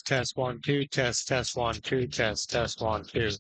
Test 1 2 test 1 2 test 1 2.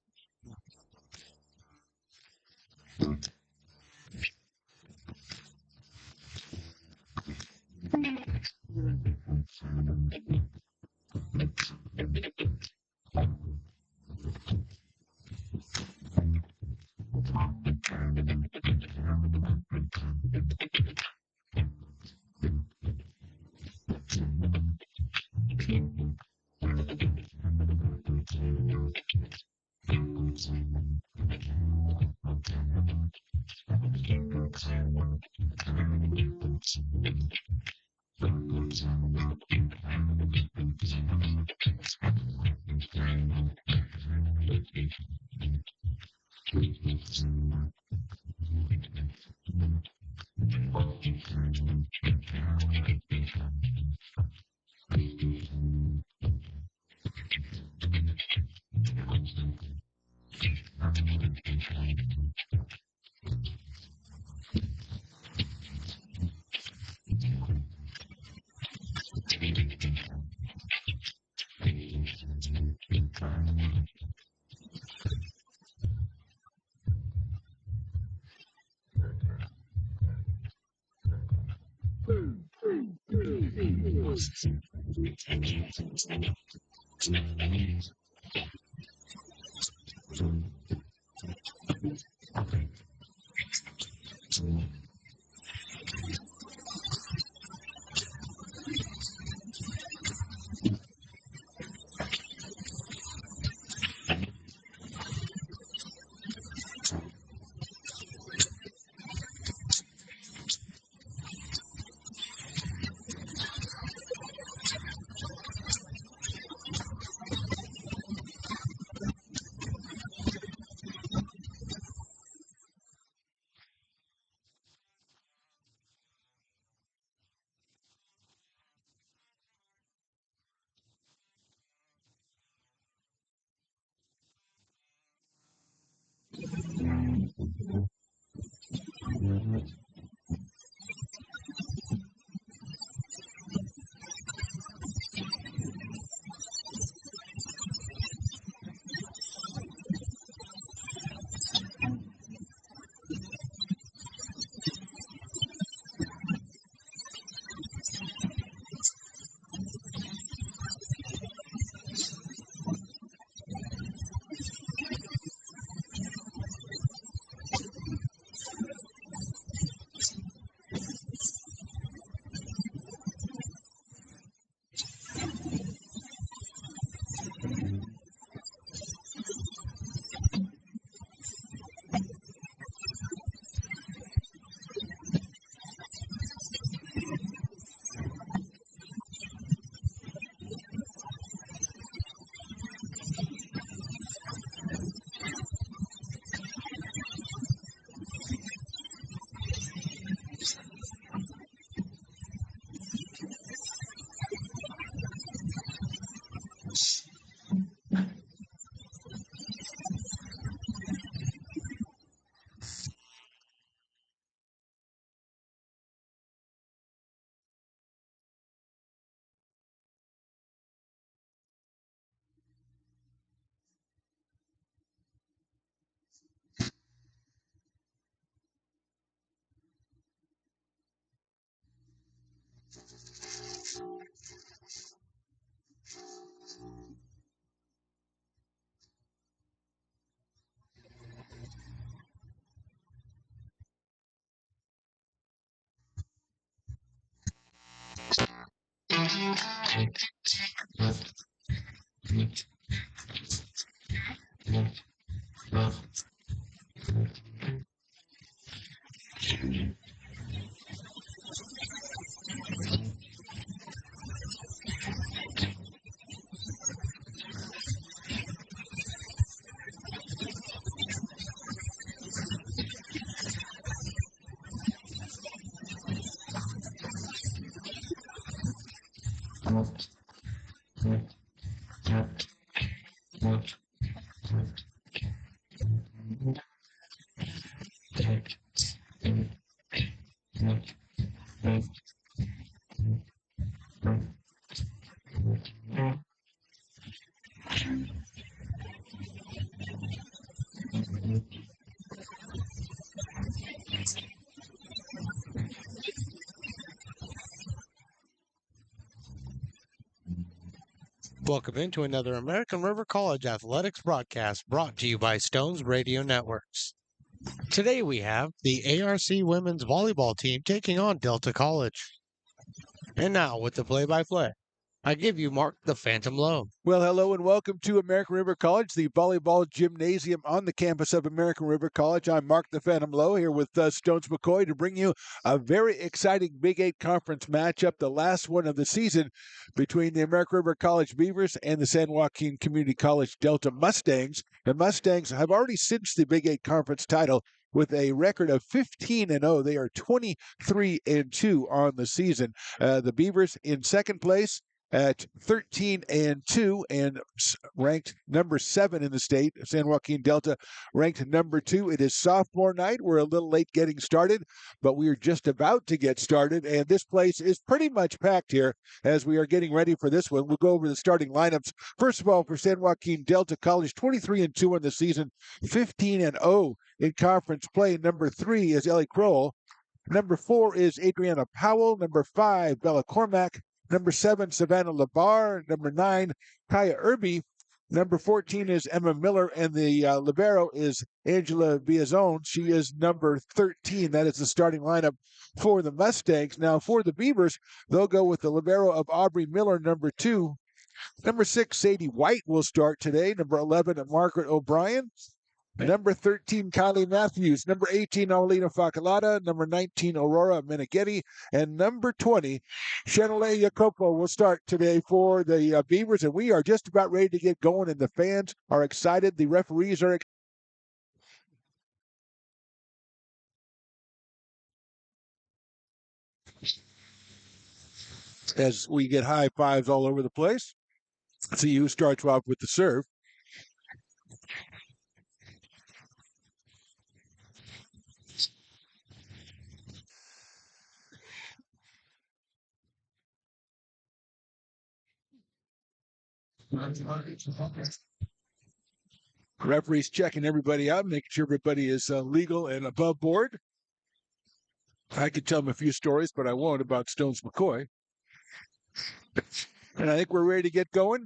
Welcome into another American River College athletics broadcast brought to you by Stones Radio Networks. Today we have the ARC women's volleyball team taking on Delta College. And now with the play-by-play, I give you Mark the Phantom Lowe. Well, hello and welcome to American River College, the volleyball gymnasium on the campus of American River College. I'm Mark the Phantom Lowe here with Stones McCoy to bring you a very exciting Big 8 conference matchup, the last one of the season between the American River College Beavers and the San Joaquin Community College Delta Mustangs. The Mustangs have already cinched the Big 8 conference title with a record of 15-0. They are 23-2 on the season. The Beavers in second place at 13-2 and ranked number 7 in the state. San Joaquin Delta ranked number 2. It is sophomore night. We're a little late getting started, but we are just about to get started, and this place is pretty much packed here as we are getting ready for this one. We'll go over the starting lineups. First of all, for San Joaquin Delta College, 23-2 in the season, 15-0 in conference play. Number 3 is Ellie Crowell. Number 4 is Adriana Powell. Number 5, Bella Cormack. Number 7, Savannah Labar. Number 9, Kaya Irby. Number 14 is Emma Miller, and the libero is Angela Biazone. She is number 13. That is the starting lineup for the Mustangs. Now, for the Beavers, they'll go with the libero of Aubrey Miller, number 2. Number 6, Sadie White will start today. Number 11, Margaret O'Brien. Number 13, Kylie Matthews. Number 18, Aulina Facalata. Number 19, Aurora Meneghetti. And number 20, Chanel Jacopo will start today for the Beavers. And we are just about ready to get going, and the fans are excited. The referees are excited. As we get high fives all over the place. See who starts off with the serve. Referees checking everybody out, making sure everybody is legal and above board. I could tell them a few stories, but I won't, about Stones McCoy. And I think we're ready to get going.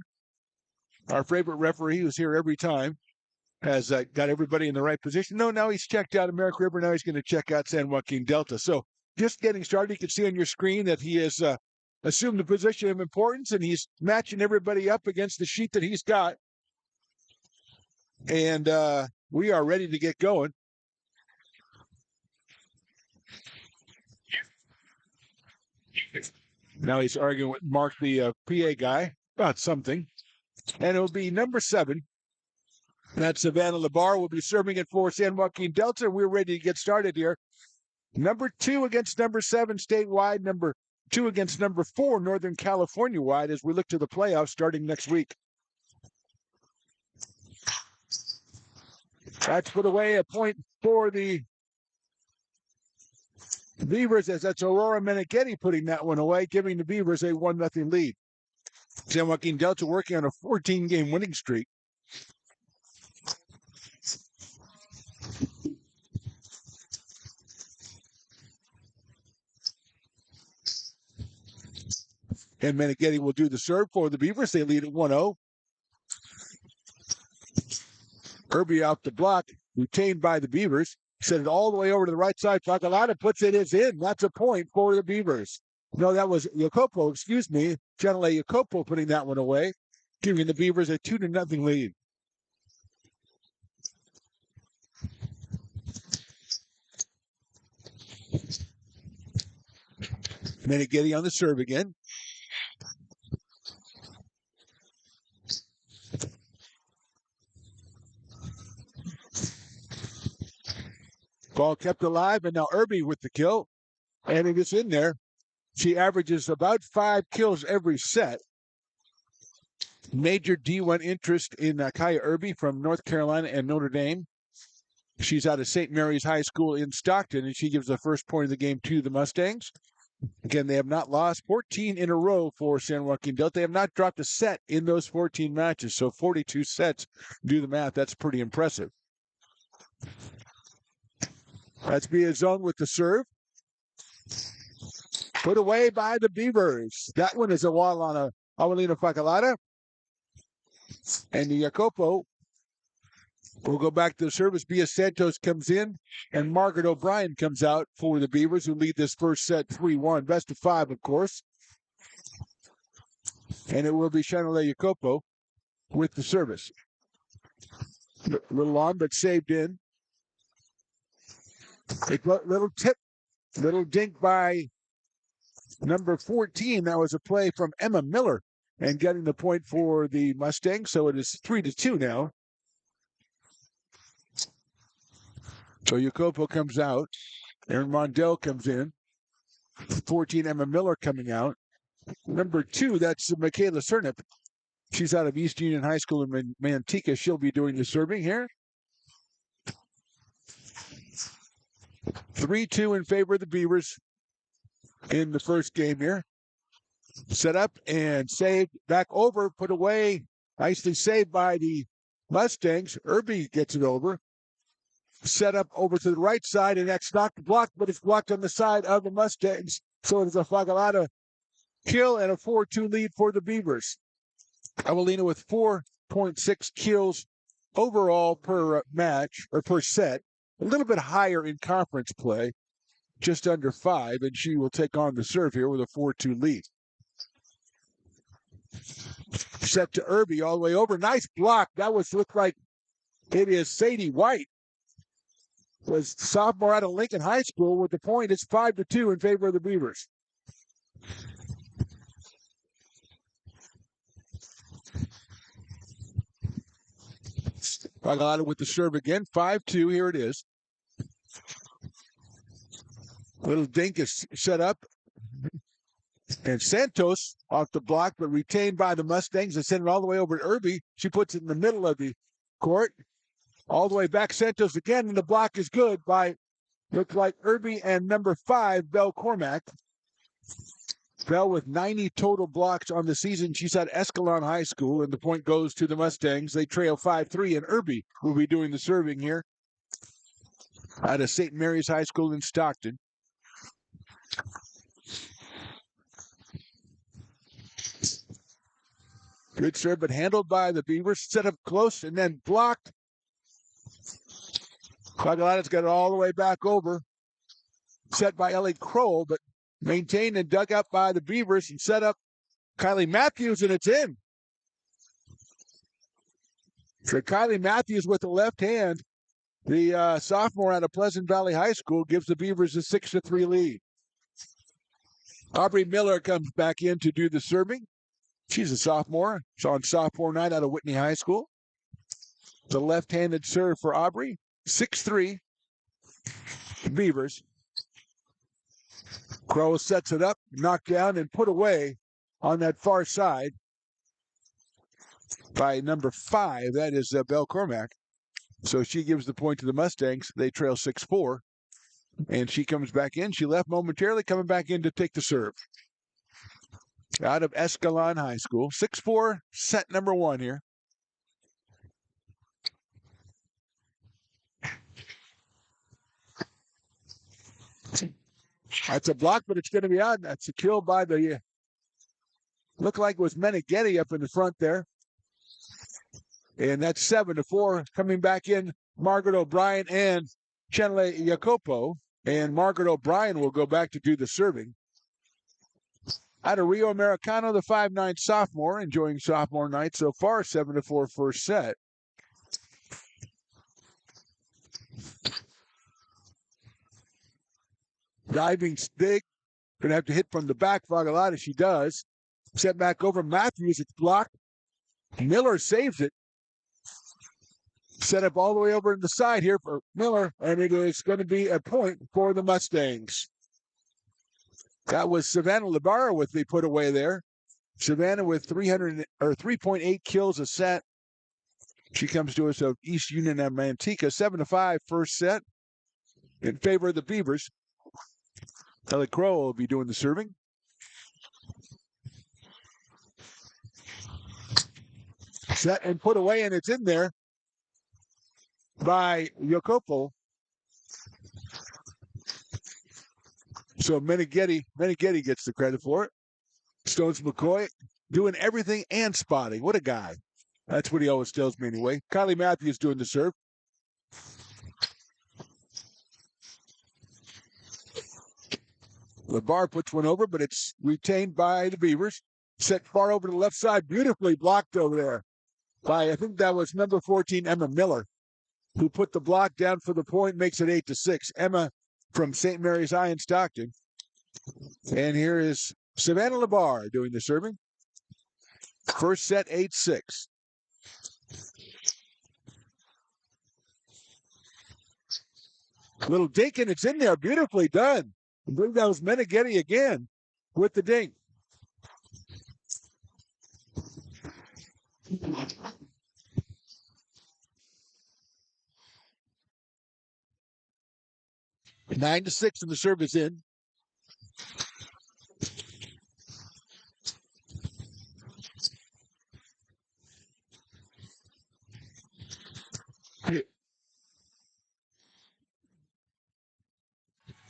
Our favorite referee, who's here every time, has got everybody in the right position. No, now he's checked out American River. Now he's going to check out San Joaquin Delta. So just getting started, you can see on your screen that he has assumed the position of importance, and he's matching everybody up against the sheet that he's got. And we are ready to get going. Now he's arguing with Mark, the PA guy, about something. And it'll be number 7. That's Savannah Labar will be serving it for San Joaquin Delta. We're ready to get started here. Number 2 against number 7 statewide. Number 2 against number 4 Northern California wide as we look to the playoffs starting next week. That's put away, a point for the Beavers, as that's Aurora Meneghetti putting that one away, giving the Beavers a 1-0 lead. San Joaquin Delta working on a 14-game winning streak. And Meneghetti will do the serve for the Beavers. They lead at 1-0. Irby off the block, retained by the Beavers. Sent it all the way over to the right side. Facalata puts it in. That's a point for the Beavers. No, that was Jacopo, excuse me. Chanel Jacopo putting that one away, giving the Beavers a 2-0 lead. Meneghetti on the serve again. Ball kept alive, and now Irby with the kill. And it is in there. She averages about 5 kills every set. Major D1 interest in Kaya Irby from North Carolina and Notre Dame. She's out of St. Mary's High School in Stockton, and she gives the first point of the game to the Mustangs. Again, they have not lost 14 in a row for San Joaquin Delta. They have not dropped a set in those 14 matches, so 42 sets. Do the math. That's pretty impressive. That's Biazon with the serve. Put away by the Beavers. That one is a wall on a Avelina Facalata. And the Jacopo will go back to the service. Bia Santos comes in, and Margaret O'Brien comes out for the Beavers, who lead this first set 3-1. Best of 5, of course. And it will be Chanel Jacopo with the service. A little on, but saved in. A little tip, little dink by number 14. That was a play from Emma Miller and getting the point for the Mustangs. So it is 3-2 now. So Jacopo comes out. Aaron Mondell comes in. 14, Emma Miller coming out. Number 2, that's Michaela Cernip. She's out of East Union High School in Manteca. She'll be doing the serving here. 3-2 in favor of the Beavers in the first game here. Set up and saved. Back over, put away. Nicely saved by the Mustangs. Irby gets it over. Set up over to the right side, and that's not blocked, but it's blocked on the side of the Mustangs. So it is a Fagalata kill and a 4-2 lead for the Beavers. Avelina with 4.6 kills overall per match, or per set. A little bit higher in conference play, just under 5, and she will take on the serve here with a 4-2 lead. Set to Irby all the way over. Nice block. That looked like it is Sadie White. Was sophomore out of Lincoln High School with the point. It's 5-2 in favor of the Beavers. Fagalata with the serve again. 5-2. Here it is. Little dink is set up. And Santos off the block, but retained by the Mustangs and send it all the way over to Irby. She puts it in the middle of the court. All the way back, Santos again, and the block is good by, looks like Irby and number 5, Belle Cormack. Belle with 90 total blocks on the season. She's at Escalon High School, and the point goes to the Mustangs. They trail 5-3, and Irby will be doing the serving here out of St. Mary's High School in Stockton. Good serve, but handled by the Beavers. Set up close and then blocked. Fagalata's got it all the way back over. Set by Ellie Kroll, but maintained and dug up by the Beavers and set up Kylie Matthews, and it's in. So Kylie Matthews with the left hand, the sophomore out of Pleasant Valley High School, gives the Beavers a 6-3 lead. Aubrey Miller comes back in to do the serving. She's a sophomore. She's on sophomore night out of Whitney High School. The left-handed serve for Aubrey. 6-3. Beavers. Crow sets it up, knocked down, and put away on that far side by number 5. That is Belle Cormack. So she gives the point to the Mustangs. They trail 6-4. And she comes back in. She left momentarily, coming back in to take the serve. Out of Escalon High School. 6-4, set number 1 here. That's a block, but it's going to be out. That's a kill by the, looked like it was Meneghetti up in the front there. And that's 7-4. Coming back in, Margaret O'Brien and Chanel Jacopo. And Margaret O'Brien will go back to do the serving. Out of Rio Americano, the 5'9" sophomore, enjoying sophomore night so far, 7-4 first set. Diving stick, Going to have to hit from the back. Fagalata, she does. Set back over Matthews. It's blocked. Miller saves it. Set up all the way over in the side here for Miller, and it is going to be a point for the Mustangs. That was Savannah Labarra with the put away there. Savannah with 3.8 kills a set. She comes to us of East Union and Manteca, 7-5 first set in favor of the Beavers. Kelly Crow will be doing the serving. Set and put away, and it's in there by Jacopo. So Meneghetti gets the credit for it. Stones McCoy doing everything and spotting. What a guy. That's what he always tells me anyway. Kylie Matthews doing the serve. LeBar puts one over, but it's retained by the Beavers. Set far over to the left side. Beautifully blocked over there by, I think that was number 14, Emma Miller, who put the block down for the point, makes it 8-6. Emma from St. Mary's High in Stockton. And here is Savannah LeBar doing the serving. First set, 8-6. Little dink, and it's in there. Beautifully done. I believe that was Meneghetti again with the dink. 9-6, and the serve is in.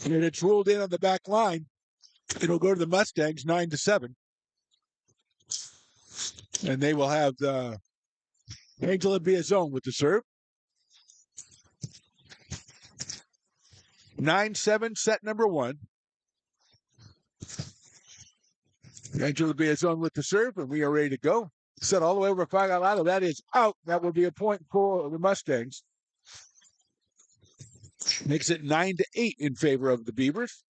And it's ruled in on the back line. It'll go to the Mustangs, 9-7. And they will have Angela Biazone with the serve. 9-7, set number one. Angela Biazone with the serve, and we are ready to go. Set all the way over Fagalata. That is out. That will be a point for the Mustangs. Makes it 9-8 in favor of the Beavers.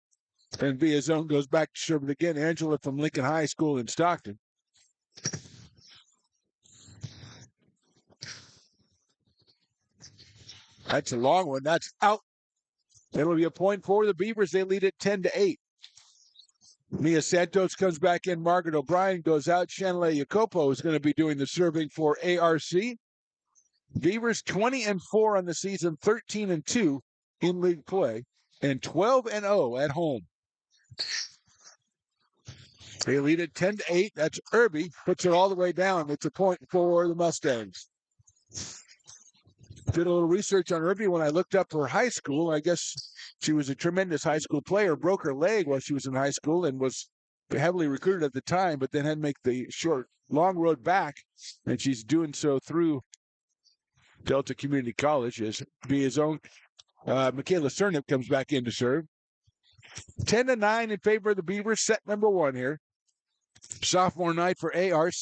And Biazone goes back to serve it again. Angela from Lincoln High School in Stockton. That's a long one. That's out. It'll be a point for the Beavers. They lead it 10-8. Mia Santos comes back in. Margaret O'Brien goes out. Chanel Jacopo is going to be doing the serving for ARC. Beavers 20-4 on the season, 13-2 in league play, and 12-0 at home. They lead it 10-8. That's Irby. Puts it all the way down. It's a point for the Mustangs. Did a little research on Irby when I looked up her high school. I guess she was a tremendous high school player, broke her leg while she was in high school and was heavily recruited at the time, but then had to make the long road back, and she's doing so through Delta Community College as Biazone. Michaela Cernip comes back in to serve. 10-9 in favor of the Beavers. Set number one here. Sophomore night for ARC.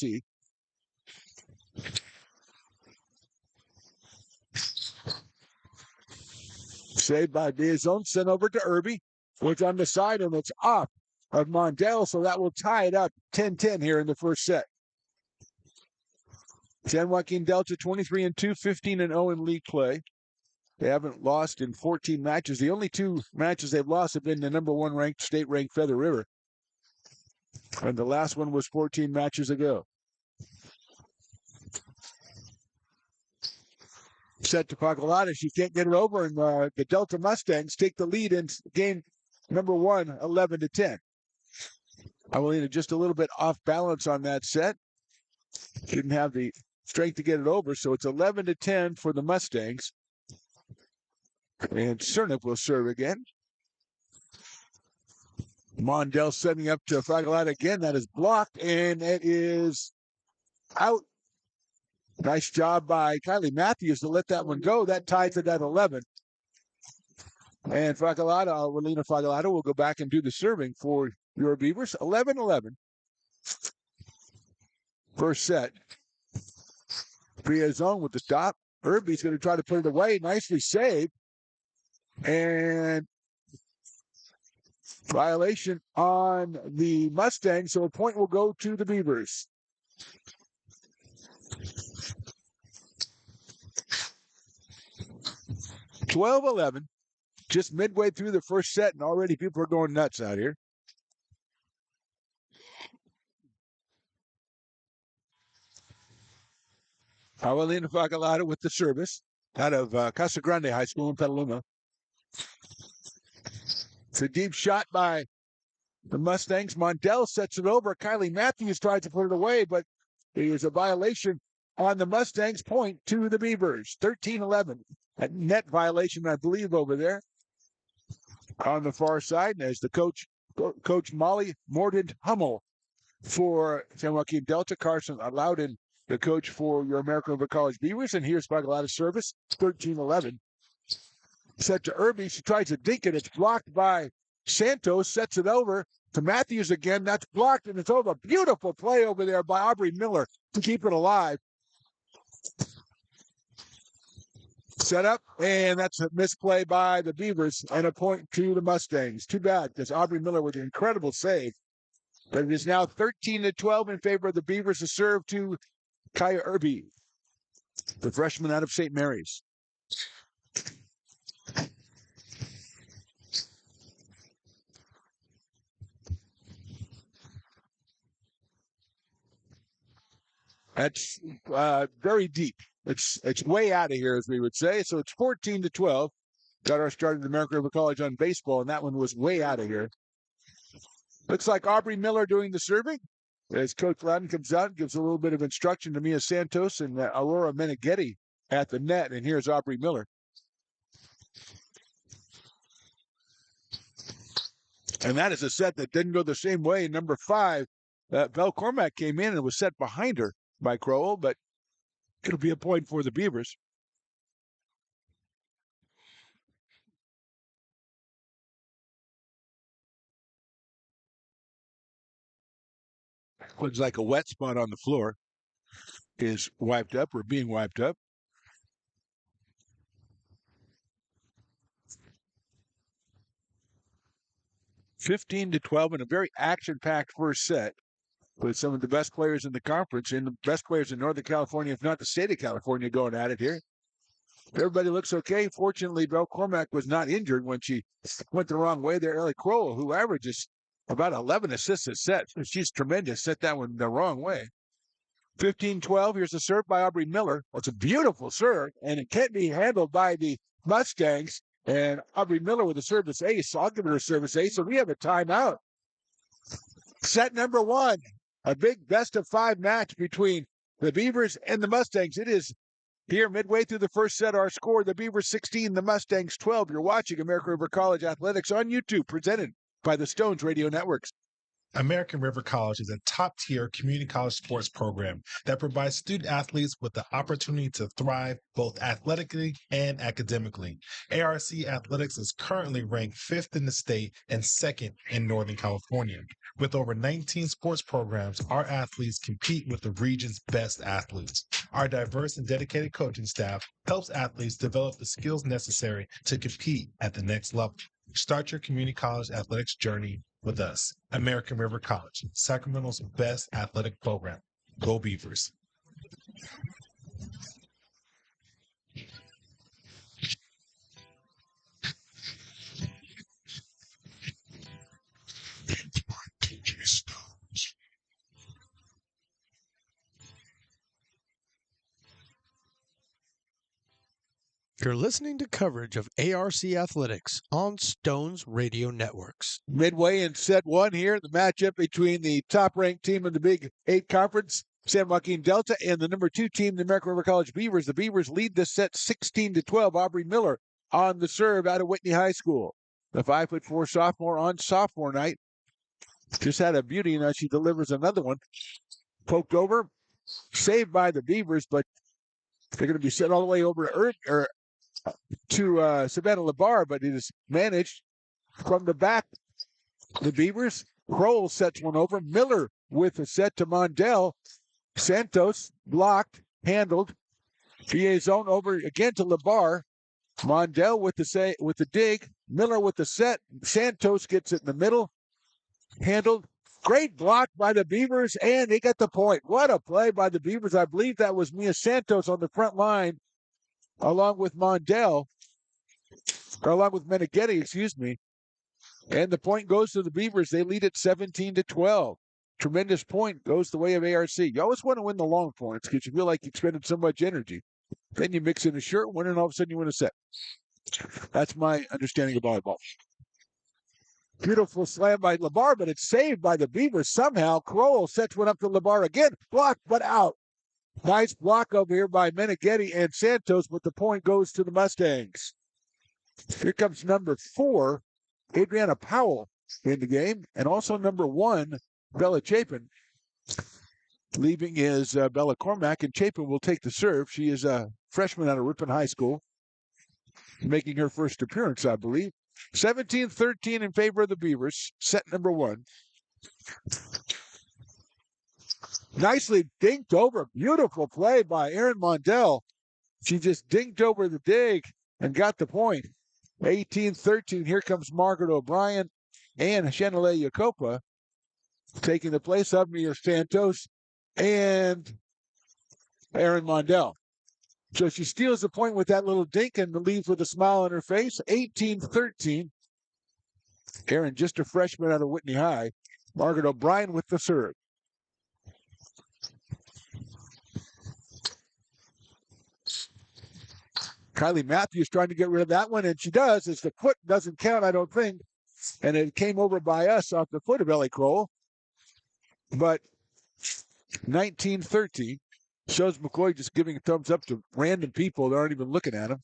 Saved by Biazone, sent over to Irby, which on the side, and it's off of Mondale, so that will tie it up 10-10 here in the first set. San Joaquin Delta 23-2, 15-0 in league play. They haven't lost in 14 matches. The only two matches they've lost have been the number one ranked, state-ranked Feather River. And the last one was 14 matches ago. Set to Pacolata. She can't get it over, and the Delta Mustangs take the lead in game number one, 11-10. Avelina just a little bit off balance on that set. Didn't have the strength to get it over, so it's 11-10 for the Mustangs. And Cernip will serve again. Mondale setting up to Fagalata again. That is blocked, and it is out. Nice job by Kylie Matthews to let that one go. That ties it at 11. And Relina Fagalata will go back and do the serving for your Beavers. 11-11. First set. Biazone with the stop. Irby's going to try to put it away. Nicely saved. And Violation on the Mustangs, so a point will go to the Beavers. (12-11), just midway through the first set, and already people are going nuts out here. Paulina Fagalata with the service out of Casa Grande High School in Petaluma. It's a deep shot by the Mustangs. Mondell sets it over. Kylie Matthews tries to put it away, but there's a violation on the Mustangs. Point to the Beavers. 13-11. A net violation, I believe, over there on the far side. And as the Coach Molly Mordant Hummel for San Joaquin Delta, Carson Loudon, the coach for your American River College Beavers. And here's Fagalata's service. 13-11. Set to Irby. She tries to dink it. It's blocked by Santos. Sets it over to Matthews again. That's blocked, and it's over. Beautiful play over there by Aubrey Miller to keep it alive. Set up, and that's a misplay by the Beavers, and a point to the Mustangs. Too bad, because Aubrey Miller with an incredible save. But it is now 13-12 in favor of the Beavers. To serve to Kaya Irby, the freshman out of St. Mary's. That's very deep. It's way out of here, as we would say. So it's 14-12. Got our start at American River College on baseball, and that one was way out of here. Looks like Aubrey Miller doing the serving. As Coach Loudon comes out and gives a little bit of instruction to Mia Santos and Aurora Meneghetti at the net. And here's Aubrey Miller. And that is a set that didn't go the same way. Number 5, Belle Cormack came in and was set behind her by Crowell, but it'll be a point for the Beavers. Looks like a wet spot on the floor is wiped up or being wiped up. (15-12) in a very action-packed first set with some of the best players in the conference and the best players in Northern California, if not the state of California, going at it here. Everybody looks okay. Fortunately, Belle Cormack was not injured when she went the wrong way there. Ellie Crowell, who averages about 11 assists a set. She's tremendous. Set that one the wrong way. 15-12. Here's a serve by Aubrey Miller. Well, it's a beautiful serve, and it can't be handled by the Mustangs. And Aubrey Miller with a service ace. So I'll give her a service ace. So we have a timeout. Set number 1. A big best-of-5 match between the Beavers and the Mustangs. It is here midway through the first set. Our score, the Beavers 16, the Mustangs 12. You're watching American River College Athletics on YouTube, presented by the Stones Radio Networks. American River College is a top-tier community college sports program that provides student-athletes with the opportunity to thrive both athletically and academically. ARC Athletics is currently ranked 5th in the state and 2nd in Northern California. With over 19 sports programs, our athletes compete with the region's best athletes. Our diverse and dedicated coaching staff helps athletes develop the skills necessary to compete at the next level. Start your community college athletics journey with us. American River College, Sacramento's best athletic program. Go Beavers. You're listening to coverage of ARC Athletics on Stones Radio Networks. Midway in set 1 here, the matchup between the top-ranked team in the Big 8 Conference, San Joaquin Delta, and the number 2 team, the American River College Beavers. The Beavers lead this set 16-12. Aubrey Miller on the serve out of Whitney High School. The 5'4" sophomore on sophomore night. Just had a beauty, and she delivers another one. Poked over, saved by the Beavers, but they're going to be set all the way over to Savannah Labar, but it is managed from the back. The Beavers. Kroll sets one over. Miller with a set to Mondell. Santos blocked, handled. VA zone over again to Labar. Mondell with the dig. Miller with the set. Santos gets it in the middle. Handled. Great block by the Beavers, and they got the point. What a play by the Beavers. I believe that was Mia Santos on the front line, along with Mondell, or along with Meneghetti, excuse me. And the point goes to the Beavers. They lead it 17-12. Tremendous point goes the way of ARC. You always want to win the long points because you feel like you expended so much energy. Then you mix in a short win, and all of a sudden you win a set. That's my understanding of volleyball. Beautiful slam by Labar, but it's saved by the Beavers somehow. Crowell sets one up to Labar again. Blocked, but out. Nice block over here by Meneghetti and Santos, but the point goes to the Mustangs. Here comes number 4, Adriana Powell in the game, and also number 1, Bella Chapin. Leaving is Bella Cormack, and Chapin will take the serve. She is a freshman out of Ripon High School, making her first appearance, I believe. 17-13 in favor of the Beavers. Set number 1. Nicely dinked over. Beautiful play by Erin Mondell. She just dinked over the dig and got the point. 18-13. Here comes Margaret O'Brien and Chanele Yacopa taking the place of Mia Santos and Erin Mondell. So she steals the point with that little dink and leaves with a smile on her face. 18-13. Erin, just a freshman out of Whitney High. Margaret O'Brien with the serve. Kylie Matthews trying to get rid of that one, and she does, as the foot doesn't count, I don't think. And it came over by us off the foot of Ellie Crowell. But 19-13. Shows McCoy just giving a thumbs up to random people that aren't even looking at him.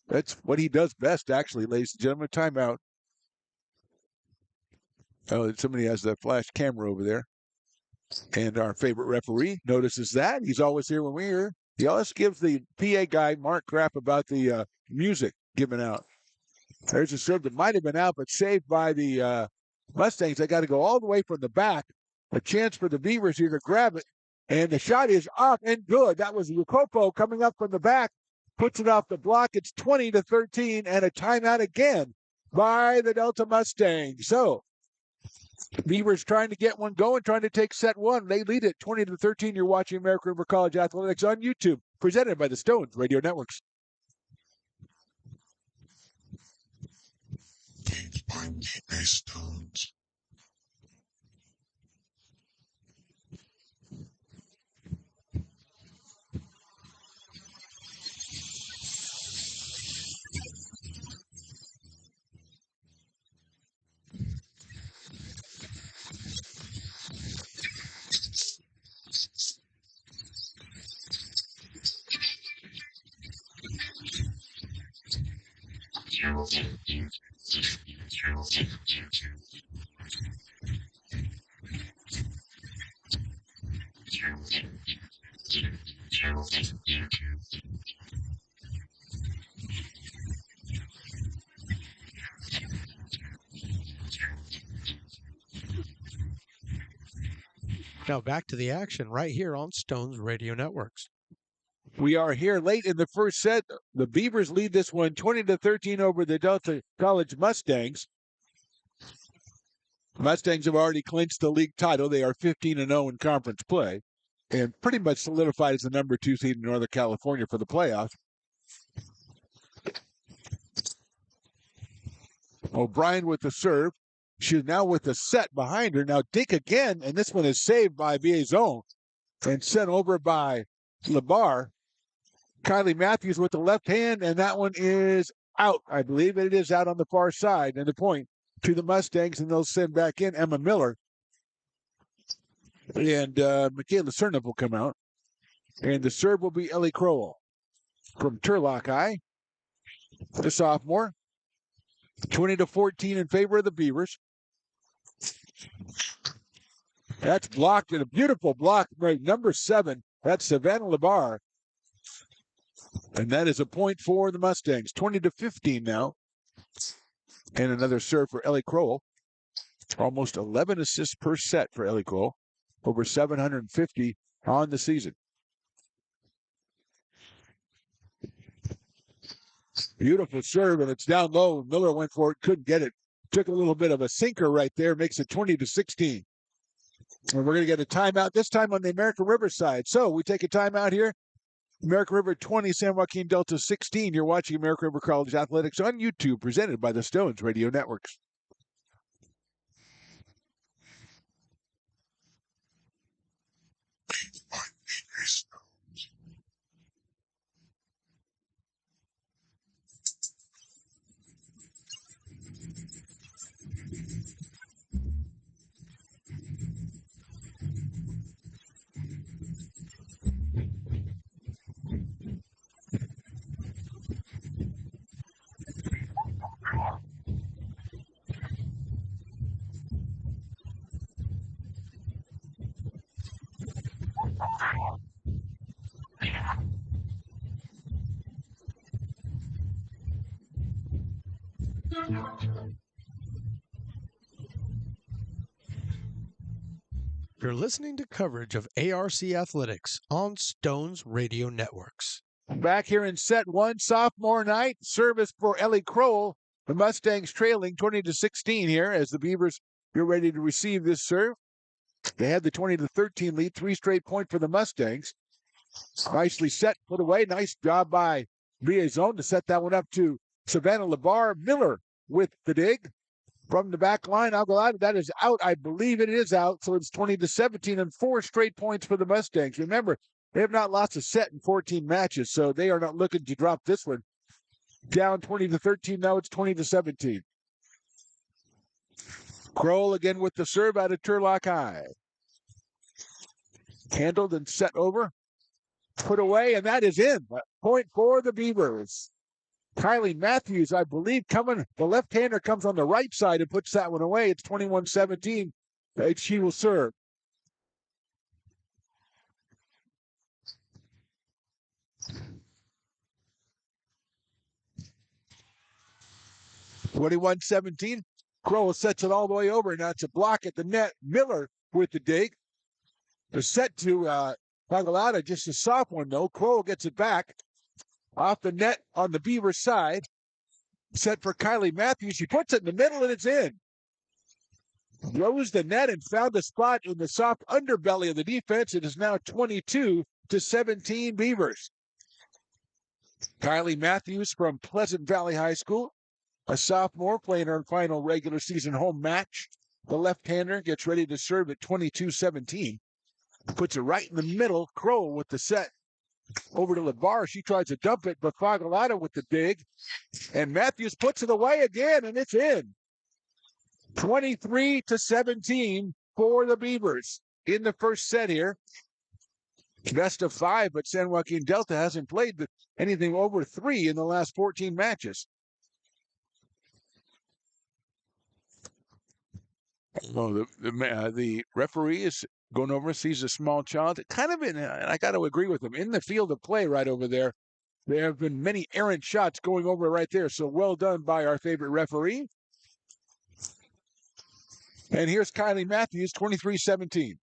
That's what he does best, actually, ladies and gentlemen. Timeout. Oh, somebody has the flash camera over there. And our favorite referee notices that. He's always here when we're here. He always gives the PA guy, Mark, crap about the music given out. There's a serve that might have been out, but saved by the Mustangs. They got to go all the way from the back. A chance for the Beavers here to grab it. And the shot is up and good. That was Jacopo coming up from the back. Puts it off the block. It's 20-13 and a timeout again by the Delta Mustangs. So Beavers trying to get one going, trying to take set 1. They lead it 20-13. You're watching American River College Athletics on YouTube, presented by the Stones Radio Networks. Games by Midnight Stones. Now back to the action right here on Stones Radio Networks. We are here late in the first set. The Beavers lead this one 20-13 over the Delta College Mustangs. Mustangs have already clinched the league title. They are 15-0 in conference play and pretty much solidified as the number 2 seed in Northern California for the playoffs. O'Brien with the serve. She's now with the set behind her. Now dink again, and this one is saved by Biazon and sent over by Labar. Kylie Matthews with the left hand, and that one is out. I believe it is out on the far side, and the point to the Mustangs, and they'll send back in Emma Miller. And Michaela Cernup will come out. And the serve will be Ellie Crowell from Turlock High, the sophomore. 20-14 in favor of the Beavers. That's blocked, and a beautiful block by number 7. That's Savannah Labar. And that is a point for the Mustangs. 20-15 now. And another serve for Ellie Crowell. Almost 11 assists per set for Ellie Crowell. Over 750 on the season. Beautiful serve, and it's down low. Miller went for it, couldn't get it. Took a little bit of a sinker right there, makes it 20-16. And we're going to get a timeout, this time on the American River side. So we take a timeout here. American River 20, San Joaquin Delta 16. You're watching American River College Athletics on YouTube, presented by the Stones Radio Networks. You're listening to coverage of ARC Athletics on Stones Radio Networks. Back here in set one, sophomore night. Service for Ellie Kroll. The Mustangs trailing 20-16 here as the Beavers get ready to receive this serve. They had the 20-13 lead, 3 straight point for the Mustangs. Nicely set, put away. Nice job by Liaison to set that one up to Savannah Labar. Miller with the dig. From the back line, Algalado, that is out. I believe it is out. So it's 20-17 and 4 straight points for the Mustangs. Remember, they have not lost a set in 14 matches, so they are not looking to drop this one. Down 20-13, now it's 20-17. Kroll again with the serve out of Turlock High. Handled and set over. Put away, and that is in. Point for the Beavers. Kylie Matthews, I believe, coming. The left-hander comes on the right side and puts that one away. It's 21-17. She will serve. (21-17). Kroll sets it all the way over. Now it's a block at the net. Miller with the dig. The set to Pagalada, just a soft one, though. Kroll gets it back. Off the net on the Beaver side. Set for Kylie Matthews. She puts it in the middle, and it's in. Rose the net and found a spot in the soft underbelly of the defense. It is now 22-17 Beavers. Kylie Matthews from Pleasant Valley High School, a sophomore playing her final regular season home match. The left-hander gets ready to serve at 22-17. Puts it right in the middle. Kroll with the set. Over to Labar. She tries to dump it, but Fagalata with the dig. And Matthews puts it away again, and it's in. 23-17 for the Beavers in the first set here. Best of 5, but San Joaquin Delta hasn't played anything over 3 in the last 14 matches. Oh, the referee is going over, sees a small child. Kind of and I got to agree with him, in the field of play right over there. There have been many errant shots going over right there. So well done by our favorite referee. And here's Kylie Matthews, 23-17.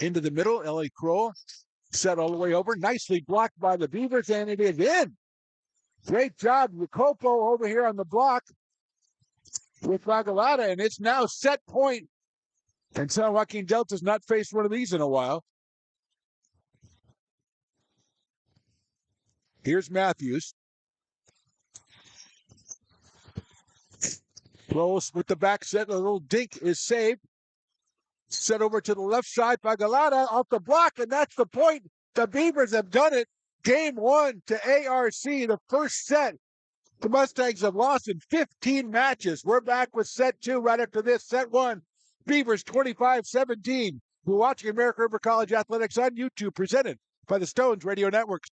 Into the middle, Ellie Kroll set all the way over. Nicely blocked by the Beavers, and it is in. Great job, Jacopo over here on the block with Ragalata, and it's now set point. And San Joaquin Delta's not faced one of these in a while. Here's Matthews. Close with the back set. A little dink is saved. Set over to the left side by Galata off the block, and that's the point. The Beavers have done it. Game 1 to ARC, the first set. The Mustangs have lost in 15 matches. We're back with set 2 right after this. Set 1, Beavers 25-17. We're watching American River College Athletics on YouTube, presented by the Stones Radio Network.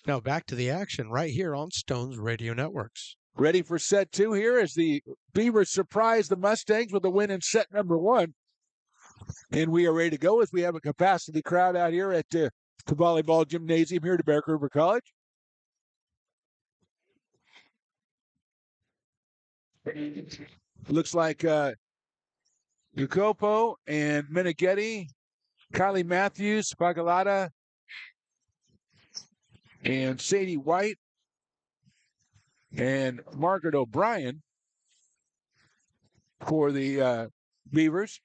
Now back to the action right here on Stones Radio Networks. Ready for set two here as the Beavers surprise the Mustangs with a win in set number one. And we are ready to go as we have a capacity crowd out here at the volleyball gymnasium here at American River College. Looks like Jacopo and Meneghetti, Kylie Matthews, Pagalata, and Sadie White, and Margaret O'Brien for the Beavers.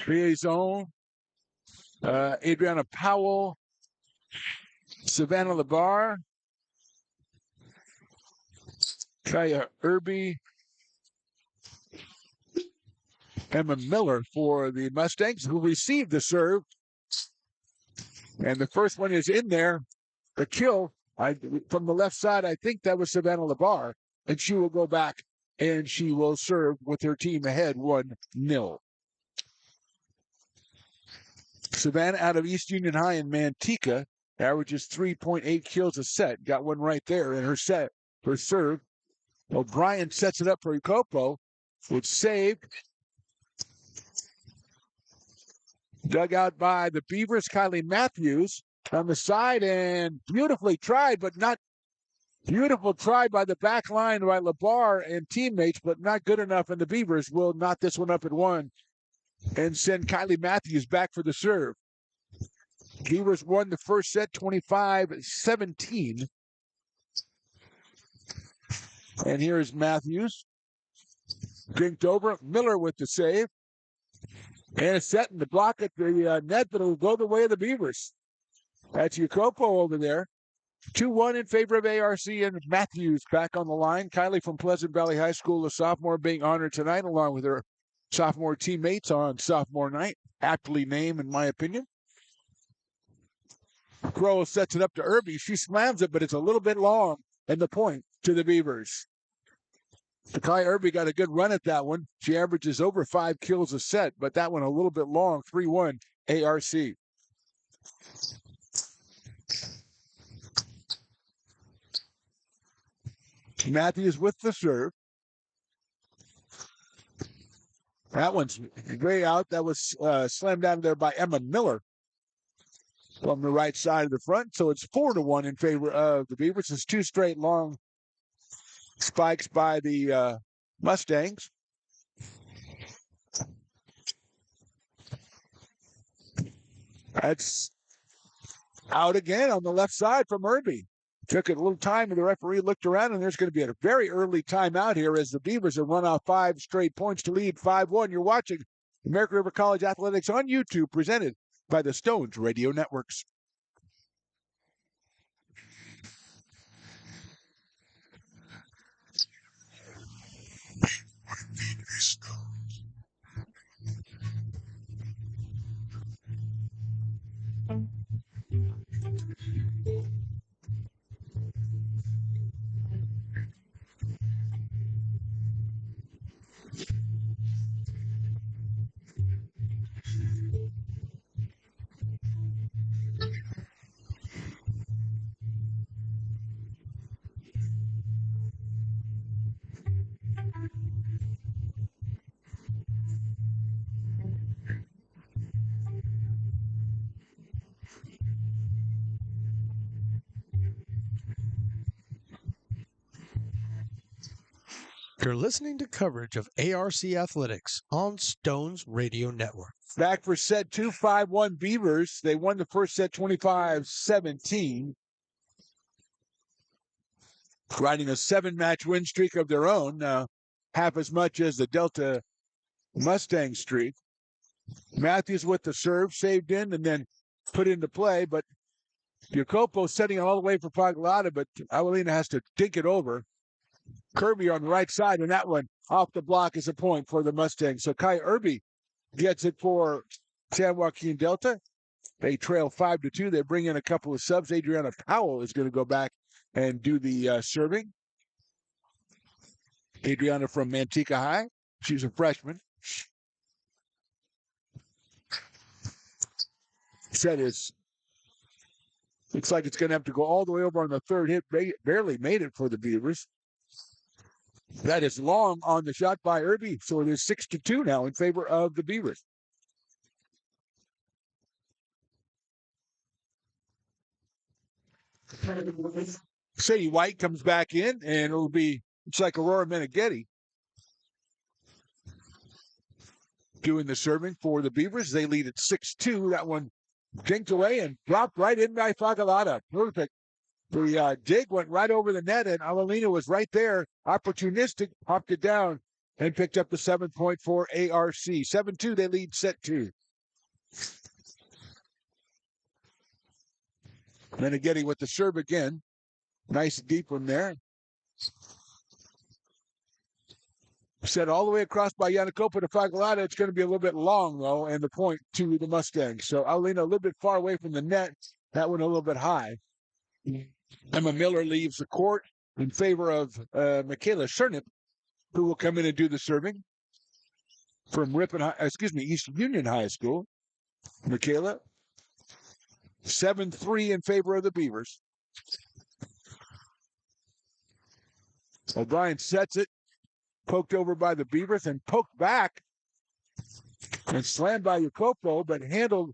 Liaison, Adriana Powell, Savannah Labar, Kaya Irby, Emma Miller for the Mustangs, who received the serve. And the first one is in there. The kill from the left side, I think that was Savannah Labar. And she will go back and she will serve with her team ahead 1-0. Savannah out of East Union High in Manteca averages 3.8 kills a set. Got one right there in her serve. O'Brien sets it up for Jacopo. It's saved. Dug out by the Beavers, Kylie Matthews on the side, and beautifully tried, but not beautiful try by the back line by Labar and teammates, but not good enough. And the Beavers will knot this one up at one and send Kylie Matthews back for the serve. Beavers won the first set 25-17. And here is Matthews. Drinked over. Miller with the save. And it's setting the block at the net, but it'll go the way of the Beavers. That's Jacopo over there. 2-1 in favor of ARC, and Matthews back on the line. Kylie from Pleasant Valley High School, a sophomore, being honored tonight along with her sophomore teammates on sophomore night. Aptly named, in my opinion. Crow sets it up to Irby. She slams it, but it's a little bit long, and the point to the Beavers. Kai Irby got a good run at that one. She averages over 5 kills a set, but that one a little bit long. 3-1 ARC. Matthews with the serve. That one's way out. That was slammed out of there by Emma Miller. from the right side of the front. So it's 4-1 in favor of the Beavers. It's two straight long spikes by the Mustangs. That's out again on the left side from Irby. Took a little time, and the referee looked around, and there's going to be a very early timeout here as the Beavers have run off 5 straight points to lead 5-1. You're watching American River College Athletics on YouTube, presented by the Stones Radio Networks. I need a stones. You're listening to coverage of ARC Athletics on Stones Radio Network. Back for set 2, 5-1 Beavers. They won the first set 25-17. Riding a 7-match win streak of their own, half as much as the Delta Mustang streak. Matthews with the serve, saved in and then put into play, but Jacopo setting it all the way for Paglata, but Avelina has to dink it over. Kirby on the right side, and that one off the block is a point for the Mustangs. So Kai Irby gets it for San Joaquin Delta. They trail 5-2. They bring in a couple of subs. Adriana Powell is going to go back and do the serving. Adriana from Manteca High. She's a freshman. Set is, looks like it's going to have to go all the way over on the third hit. Barely made it for the Beavers. That is long on the shot by Irby. So it is 6-2 now in favor of the Beavers. Sadie White comes back in, and it's like Aurora Meneghetti doing the serving for the Beavers. They lead at 6-2. That one dinked away and dropped right in by Fagalata. Perfect. The dig went right over the net, and Avelina was right there, opportunistic, hopped it down, and picked up the 7-point for ARC. 7-2, they lead set 2. Meneghetti with the serve again. Nice deep one there. Set all the way across by Yanacopa to Fagalata. It's going to be a little bit long, though, and the point to the Mustangs. So Avelina a little bit far away from the net. That one a little bit high. Emma Miller leaves the court in favor of Michaela Chernip, who will come in and do the serving from East Union High School. Michaela, 7-3 in favor of the Beavers. O'Brien sets it, poked over by the Beavers and poked back and slammed by Jacopo, but handled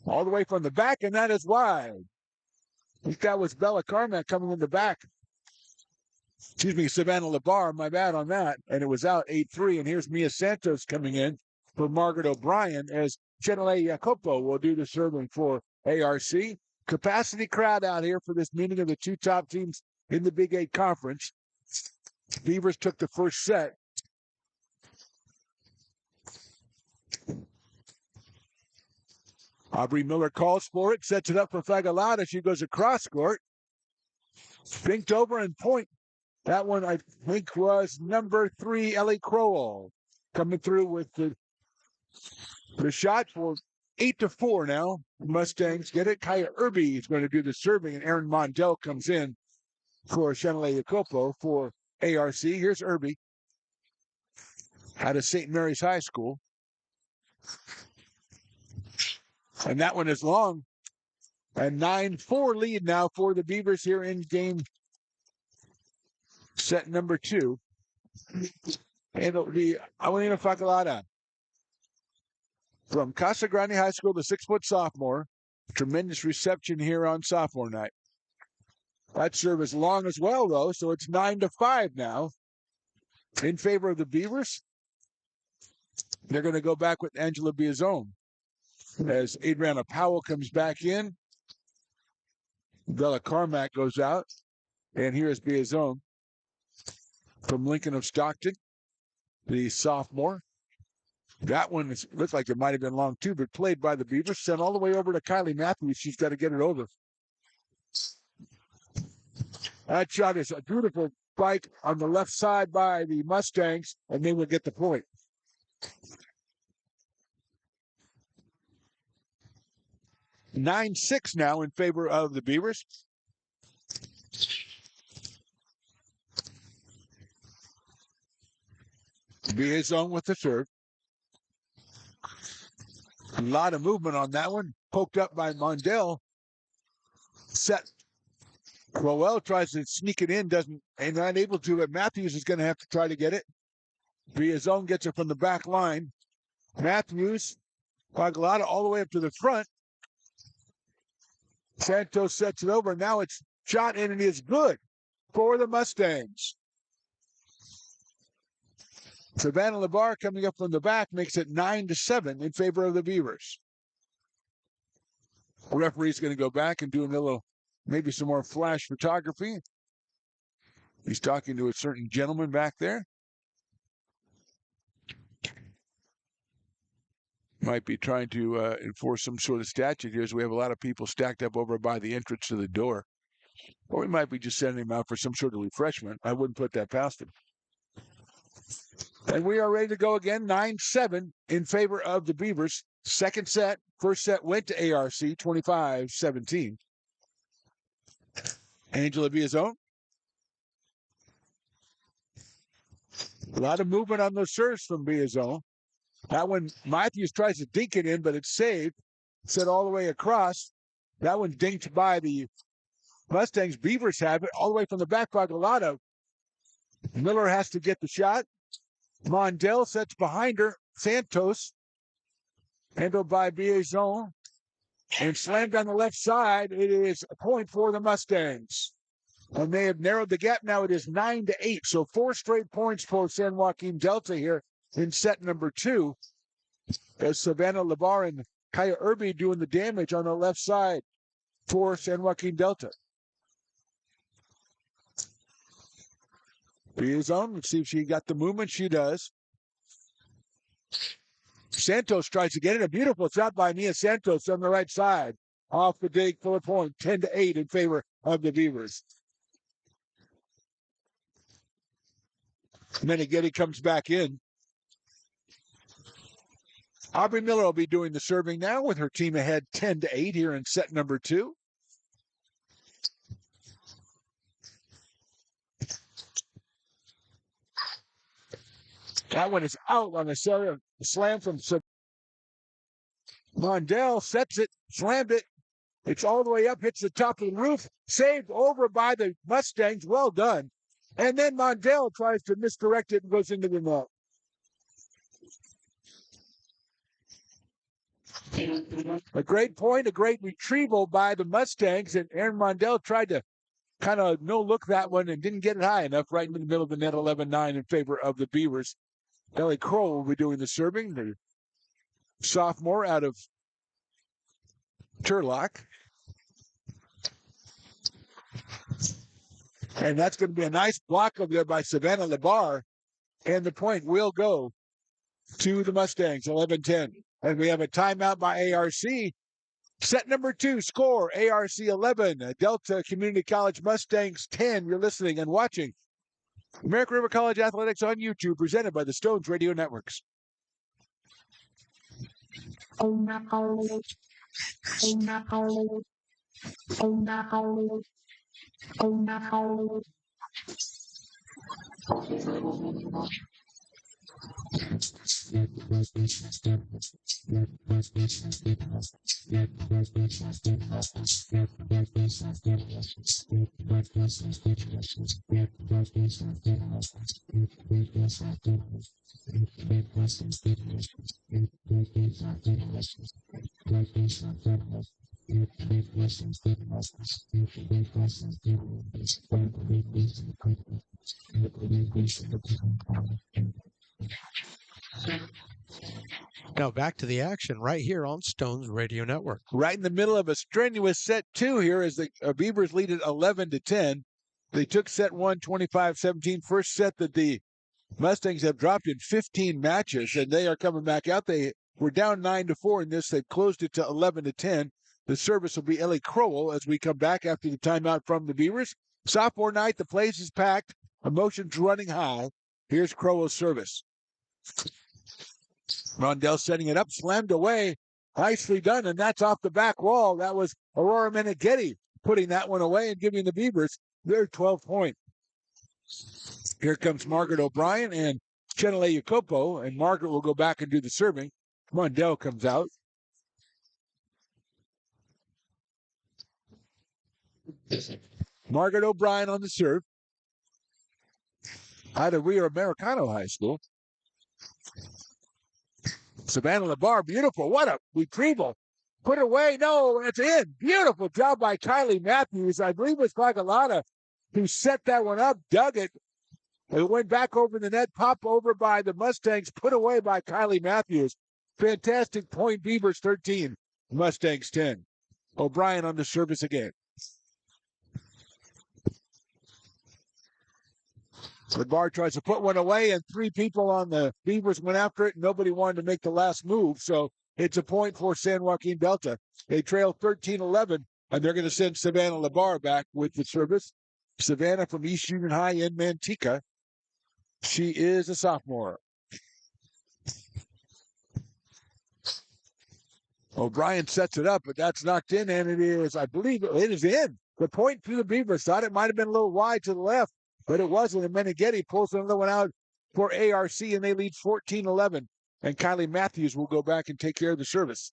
all the way from the back, and that is wide. I think that was Bella Carmack coming in the back. Excuse me, Savannah Labar, my bad on that. And it was out 8-3. And here's Mia Santos coming in for Margaret O'Brien as Chenele Jacopo will do the serving for ARC. Capacity crowd out here for this meeting of the two top teams in the Big 8 Conference. Beavers took the first set. Aubrey Miller calls for it, sets it up for Fagalata. She goes across court. Finked over and point. That one, I think, was number 3, Ellie Crowell, coming through with the shot for 8-4 now. Mustangs get it. Kaya Irby is going to do the serving, and Aaron Mondell comes in for Chenele Jacopo for ARC. Here's Irby out of St. Mary's High School. And that one is long. A 9-4 lead now for the Beavers here in game set number 2. And it'll be Avelina Fagalata from Casa Grande High School, the 6-foot sophomore. Tremendous reception here on sophomore night. That serve is long as well, though, so it's 9-5 now in favor of the Beavers. They're going to go back with Angela Biazone as Adriana Powell comes back in. Bella Carmack goes out, and here's Biazone from Lincoln of Stockton, the sophomore. That one looked like it might have been long, too, but played by the Beavers. Sent all the way over to Kylie Matthews. She's got to get it over. That shot is a beautiful spike on the left side by the Mustangs, and they will get the point. 9-6 now in favor of the Beavers. Biazone with the serve. A lot of movement on that one. Poked up by Mondell. Set. Crowell tries to sneak it in, ain't not able to, but Matthews is going to have to try to get it. Biazone gets it from the back line. Matthews, Pagliata all the way up to the front. Santos sets it over. Now it's shot, and it is good for the Mustangs. Savannah LeBar coming up from the back makes it 9-7 in favor of the Beavers. The referee's going to go back and do a little, maybe some more flash photography. He's talking to a certain gentleman back there. Might be trying to enforce some sort of statute here, as we have a lot of people stacked up over by the entrance to the door. Or we might be just sending him out for some sort of refreshment. I wouldn't put that past him. And we are ready to go again, 9-7 in favor of the Beavers. Second set. First set went to ARC, 25-17. Angela Biazone. A lot of movement on those serves from Biazone. That one, Matthews tries to dink it in, but it's saved. Set all the way across. That one dinked by the Mustangs. Beavers have it all the way from the back. Pagliata. Miller has to get the shot. Mondell sets behind her. Santos, handled by Biazone, and slammed on the left side. It is a point for the Mustangs. And they have narrowed the gap. Now it is 9-8. So 4 straight points for San Joaquin Delta here in set number 2. As Savannah LeBar and Kaya Irby doing the damage on the left side for San Joaquin Delta. Biazone, let's see if she got the movement. She does. Santos tries to get it. A beautiful shot by Nia Santos on the right side. Off the dig for a point. 10-8 in favor of the Beavers. Meneghetti comes back in. Aubrey Miller will be doing the serving now with her team ahead 10-8 here in set number 2. That one is out on a slam from Mondell. Sets it, slammed it. It's all the way up, hits the top of the roof. Saved over by the Mustangs. Well done. And then Mondell tries to misdirect it and goes into the net. A great point, a great retrieval by the Mustangs. And Aaron Mondell tried to kind of no-look that one and didn't get it high enough, right in the middle of the net, 11-9 in favor of the Beavers. Ellie Kroll will be doing the serving, the sophomore out of Turlock. And that's going to be a nice block over there by Savannah LeBar. And the point will go to the Mustangs, 11-10. And we have a timeout by ARC. Set number 2, score, ARC 11, Delta Community College Mustangs 10. You're listening and watching American River College Athletics on YouTube, presented by the Stones Radio Networks. Now back to the action right here on Stones Radio Network. Right in the middle of a strenuous set two here as the Beavers lead it 11-10. They took set one, 25-17. First set that the Mustangs have dropped in 15 matches, and they are coming back out. They were down 9-4 in this. They've closed it to 11-10. The service will be Ellie Crowell as we come back after the timeout from the Beavers. Sophomore night, the place is packed. Emotions running high. Here's Crowell's service. Rondell setting it up, slammed away. Nicely done, and that's off the back wall. That was Aurora Meneghetti putting that one away and giving the Beavers their 12th point. Here comes Margaret O'Brien and Chenele Jacopo, and Margaret will go back and do the serving. Rondell comes out. Margaret O'Brien on the serve. Out of Rio Americano High School. Savannah LeBar, beautiful. What a retrieval. Put away. No, it's in. Beautiful job by Kylie Matthews. I believe it was Fagalata who set that one up, dug it. It went back over the net, popped over by the Mustangs, put away by Kylie Matthews. Fantastic point. Beavers 13, Mustangs 10. O'Brien on the service again. LeBar tries to put one away, and three people on the Beavers went after it. Nobody wanted to make the last move, so it's a point for San Joaquin Delta. They trail 13-11, and they're going to send Savannah LeBar back with the service. Savannah from East Union High in Manteca. She is a sophomore. O'Brien sets it up, but that's knocked in, and it is, I believe, it is in. The point to the Beavers. Thought it might have been a little wide to the left, but it wasn't. And Meneghetti pulls another one out for ARC, and they lead 14-11. And Kylie Matthews will go back and take care of the service.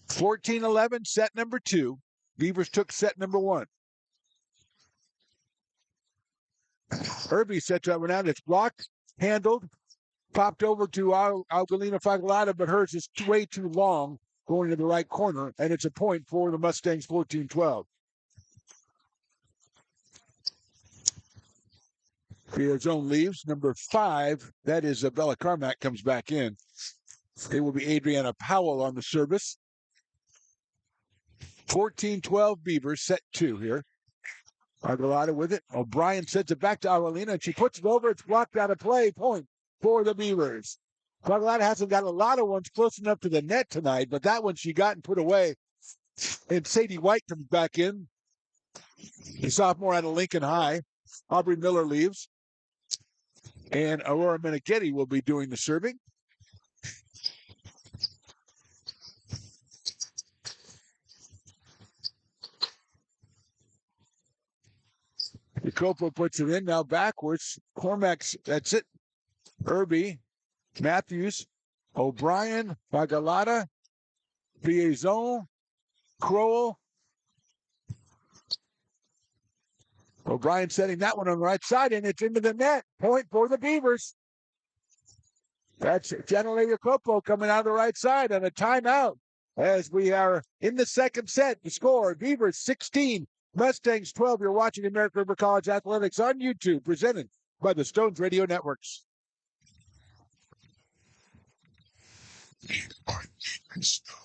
14-11, set number 2. Beavers took set number 1. Irby sets that one out. It's blocked, handled, popped over to Algalina Fagalata, but hers is way too long going to the right corner, and it's a point for the Mustangs, 14-12. Their zone leaves. Number 5, that is Bella Carmack, comes back in. It will be Adriana Powell on the service. 14-12 Beavers, set 2 here. Argolata with it. O'Brien sends it back to Aurelina, and she puts it over. It's blocked out of play. Point for the Beavers. Argolata hasn't got a lot of ones close enough to the net tonight, but that one she got and put away. And Sadie White comes back in. The sophomore out of Lincoln High. Aubrey Miller leaves. And Aurora Meneghetti will be doing the serving. Jacopo puts it in now backwards. Cormax, that's it. Irby, Matthews, O'Brien, Fagalata, Piezon, Crowell. O'Brien setting that one on the right side, and it's into the net. Point for the Beavers. That's Chenele Jacopo coming out of the right side on a timeout as we are in the second set. The score, Beavers 16, Mustangs 12. You're watching American River College Athletics on YouTube, presented by the Stones Radio Networks. Are you Stones?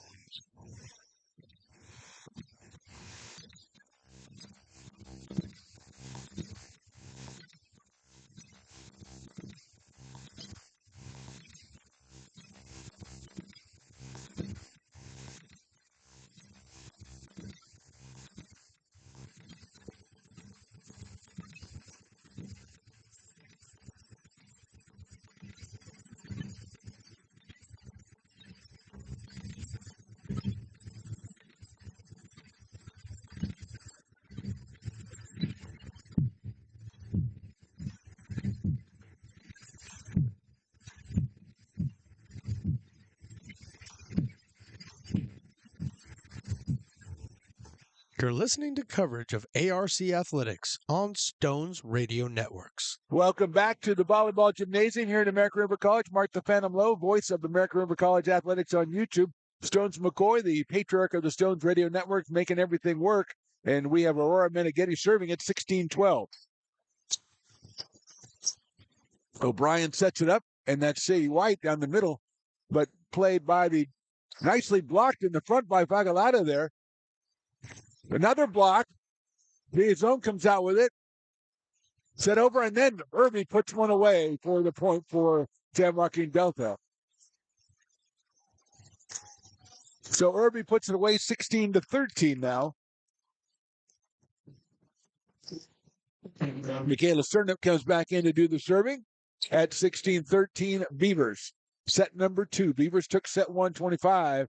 You're listening to coverage of ARC Athletics on Stones Radio Networks. Welcome back to the Volleyball Gymnasium here at American River College. Mark the Phantom Lowe, voice of American River College Athletics on YouTube. Stones McCoy, the patriarch of the Stones Radio Network, making everything work. And we have Aurora Meneghetti serving at 16-12. O'Brien sets it up, and that's Sadie White down the middle, but played by the nicely blocked in the front by Fagalata there. Another block. Zone comes out with it. Set over, and then Irby puts one away for the point for San Joaquin Delta. So Irby puts it away 16-13 now. Michaela Cernup comes back in to do the serving at 16-13 Beavers. Set number 2. Beavers took set 1, 25-17.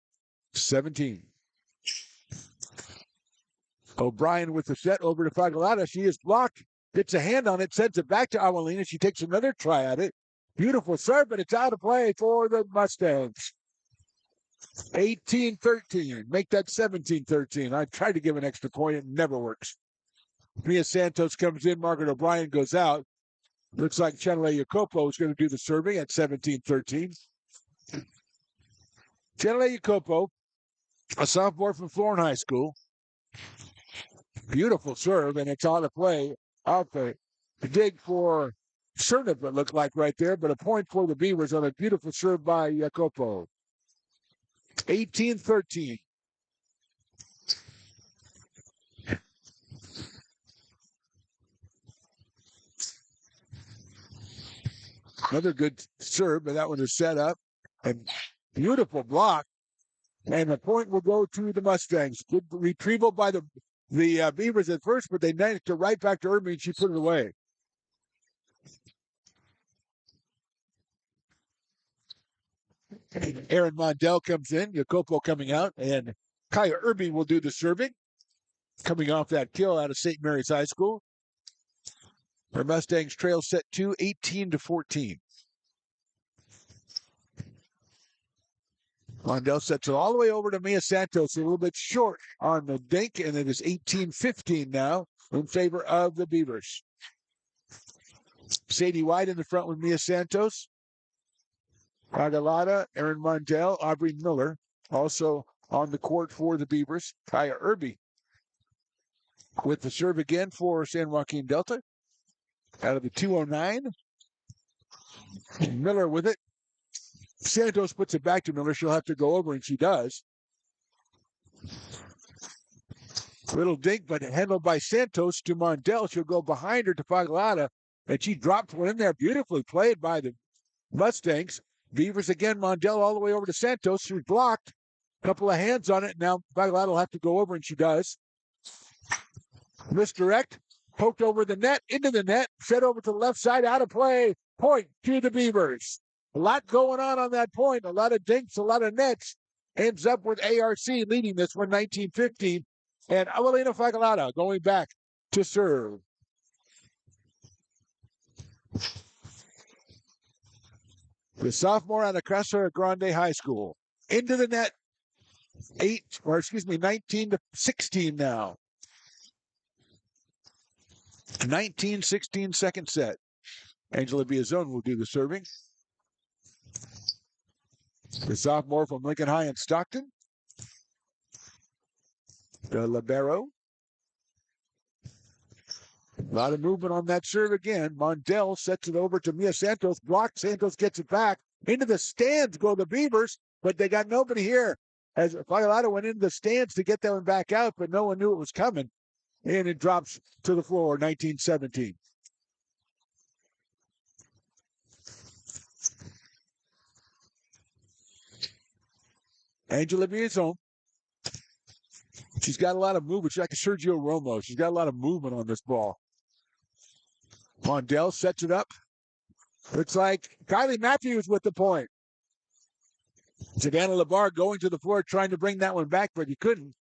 O'Brien with the set over to Fagalata. She is blocked. Gets a hand on it, sends it back to Awalina. She takes another try at it. Beautiful serve, but it's out of play for the Mustangs. 18-13. Make that 17-13. I tried to give an extra point. It never works. Mia Santos comes in. Margaret O'Brien goes out. Looks like Chanele Jacopo is going to do the serving at 17-13. Chanele Jacopo, a sophomore from Florin High School. Beautiful serve, and it's on the play. Out the dig for Cernup, it looked like right there, but a point for the Beavers on a beautiful serve by Jacopo. 18-13. Another good serve, but that one is set up. And beautiful block. And the point will go to the Mustangs. Good retrieval by the Beavers at first, but they managed to right back to Irby, and she put it away. Aaron Mondell comes in, Jacopo coming out, and Kaya Irby will do the serving, coming off that kill out of St. Mary's High School. Her Mustangs trail set 2, 18-14. Mondell sets it all the way over to Mia Santos, a little bit short on the dink, and it is 18-15 now in favor of the Beavers. Sadie White in the front with Mia Santos. Fagalata, Aaron Mondell, Aubrey Miller also on the court for the Beavers. Kaya Irby with the serve again for San Joaquin Delta. Out of the 209. Miller with it. Santos puts it back to Miller. She'll have to go over, and she does. Little dink, but handled by Santos to Mondell. She'll go behind her to Fagalata, and she dropped one in there. Beautifully played by the Mustangs. Beavers again, Mondell all the way over to Santos. She's blocked. A couple of hands on it. Now Fagalata will have to go over, and she does. Misdirect. Poked over the net, into the net. Set over to the left side, out of play. Point to the Beavers. A lot going on that point. A lot of dinks, a lot of nets. Ends up with ARC leading this one 19-15. And Awalina Fagalata going back to serve. The sophomore out of Casa Grande High School. Into the net. 19-16 now. 19-16 second set. Angela Biazone will do the serving. The sophomore from Lincoln High in Stockton. The libero. A lot of movement on that serve again. Mondell sets it over to Mia Santos. Blocked. Santos gets it back. Into the stands go the Beavers, but they got nobody here. As Fagalata went into the stands to get that one back out, but no one knew it was coming. And it drops to the floor, 19-17. Angela Biazone. She's got a lot of movement. She's like a Sergio Romo. She's got a lot of movement on this ball. Mondell sets it up. Looks like Kylie Matthews with the point. Savannah Labar going to the floor trying to bring that one back, but he couldn't.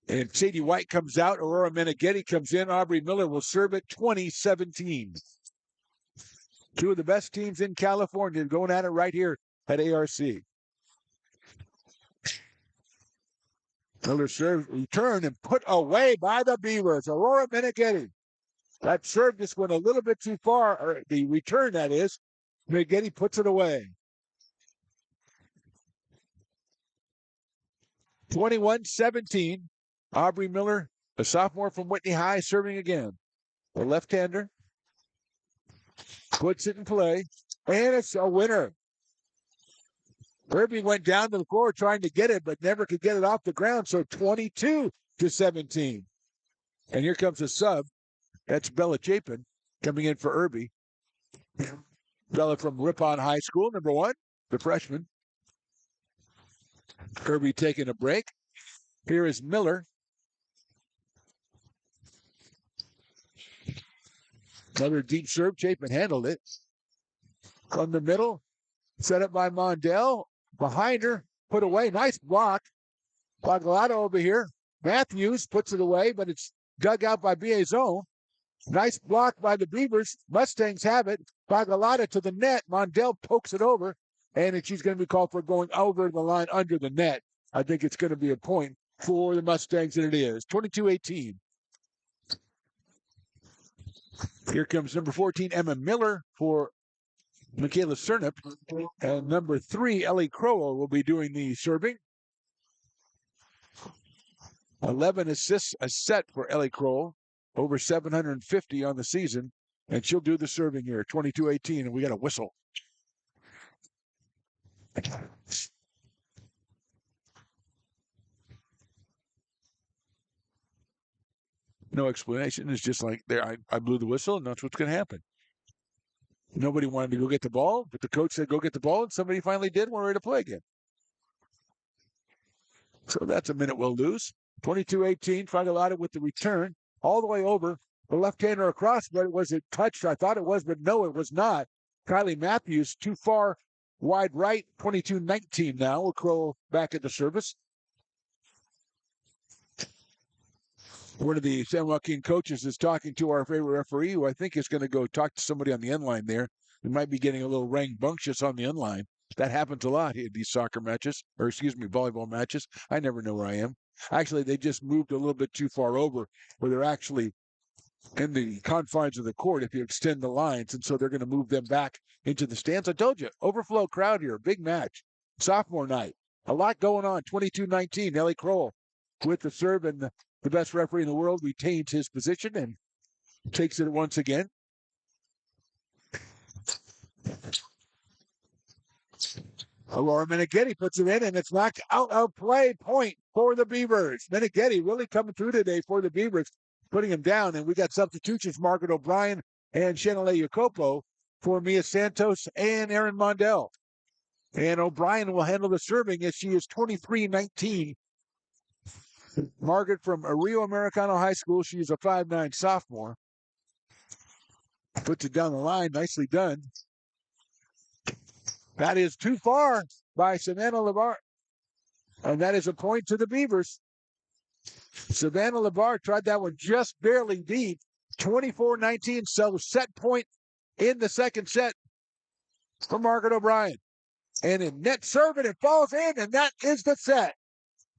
And Sadie White comes out. Aurora Meneghetti comes in. Aubrey Miller will serve it 20-17. Two of the best teams in California going at it right here at ARC. Miller serves, return, and put away by the Beavers. Aurora Meneghetti. That serve just went a little bit too far, or the return, that is. Meneghetti puts it away. 21-17. Aubrey Miller, a sophomore from Whitney High, serving again. The left-hander puts it in play, and it's a winner. Irby went down to the floor trying to get it, but never could get it off the ground, so 22-17. And here comes a sub. That's Bella Chapin coming in for Irby. Bella from Ripon High School, number 1, the freshman. Irby taking a break. Here is Miller. Another deep serve. Chapin handled it. From the middle, set up by Mondell. Behind her, put away. Nice block. Bagalado over here. Matthews puts it away, but it's dug out by Biazon. Nice block by the Beavers. Mustangs have it. Bagalada to the net. Mondell pokes it over, and she's going to be called for going over the line under the net. I think it's going to be a point for the Mustangs, and it is. 22-18. Here comes number 14, Emma Miller, for Michaela Cernup. And number 3, Ellie Crowell, will be doing the serving. 11 assists a set for Ellie Crowell. Over 750 on the season. And she'll do the serving here. 22-18, and we got a whistle. No explanation. It's just like, there, I blew the whistle, and that's what's going to happen. Nobody wanted to go get the ball, but the coach said, go get the ball, and somebody finally did. We're ready to play again. So that's a minute we'll lose. 22-18, Fagalata with the return. All the way over. The left-hander across, but was it touched? I thought it was, but no, it was not. Kylie Matthews too far wide right. 22-19 now. We'll Crow back at the service. One of the San Joaquin coaches is talking to our favorite referee, who I think is going to go talk to somebody on the end line there. We might be getting a little rambunctious on the end line. That happens a lot in these soccer matches, or excuse me, volleyball matches. I never know where I am. Actually, they just moved a little bit too far over, where they're actually in the confines of the court if you extend the lines, and so they're going to move them back into the stands. I told you, overflow crowd here, big match. Sophomore night, a lot going on. 22-19, Ellie Crowell with the serve, and the best referee in the world retains his position and takes it once again. Aurora Meneghetti puts it in, and it's knocked out of play. Point for the Beavers. Meneghetti really coming through today for the Beavers, putting him down. And we got substitutions, Margaret O'Brien and Chanel Jacopo for Mia Santos and Erin Mondell. And O'Brien will handle the serving as she is 23-19. Margaret from Rio Americano High School. She is a 5'9" sophomore. Puts it down the line. Nicely done. That is too far by Savannah Labar. And that is a point to the Beavers. Savannah Labar tried that one just barely deep. 24-19. So set point in the second set for Margaret O'Brien. And in net serve, and it falls in, and that is the set.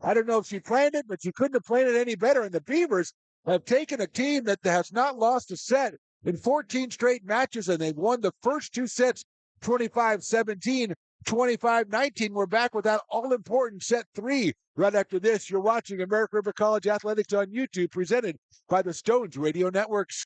I don't know if she planned it, but she couldn't have planned it any better. And the Beavers have taken a team that has not lost a set in 14 straight matches, and they've won the first 2 sets 25-17, 25-19. We're back with that all-important set 3. Right after this, you're watching American River College Athletics on YouTube, presented by the Stones Radio Networks.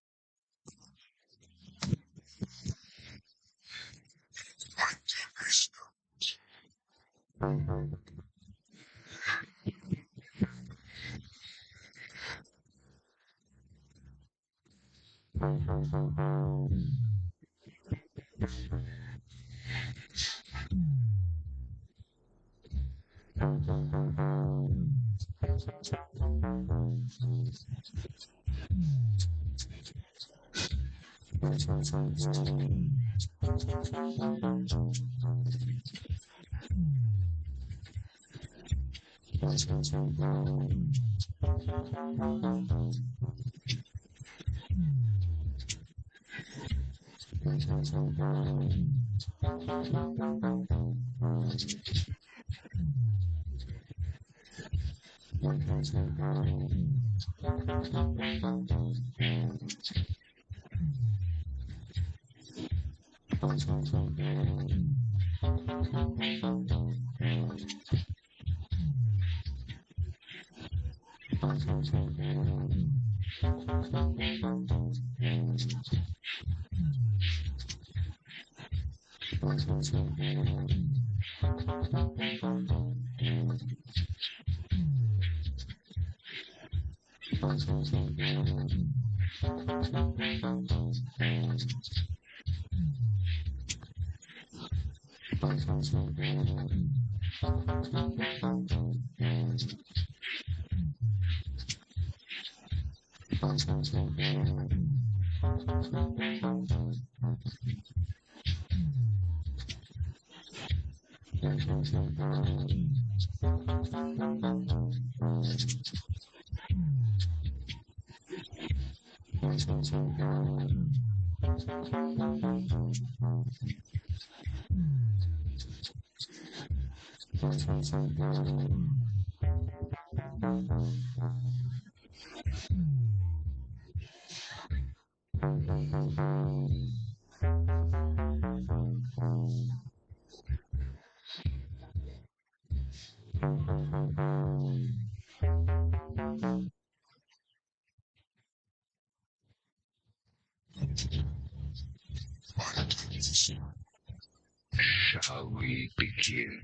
Shall we begin?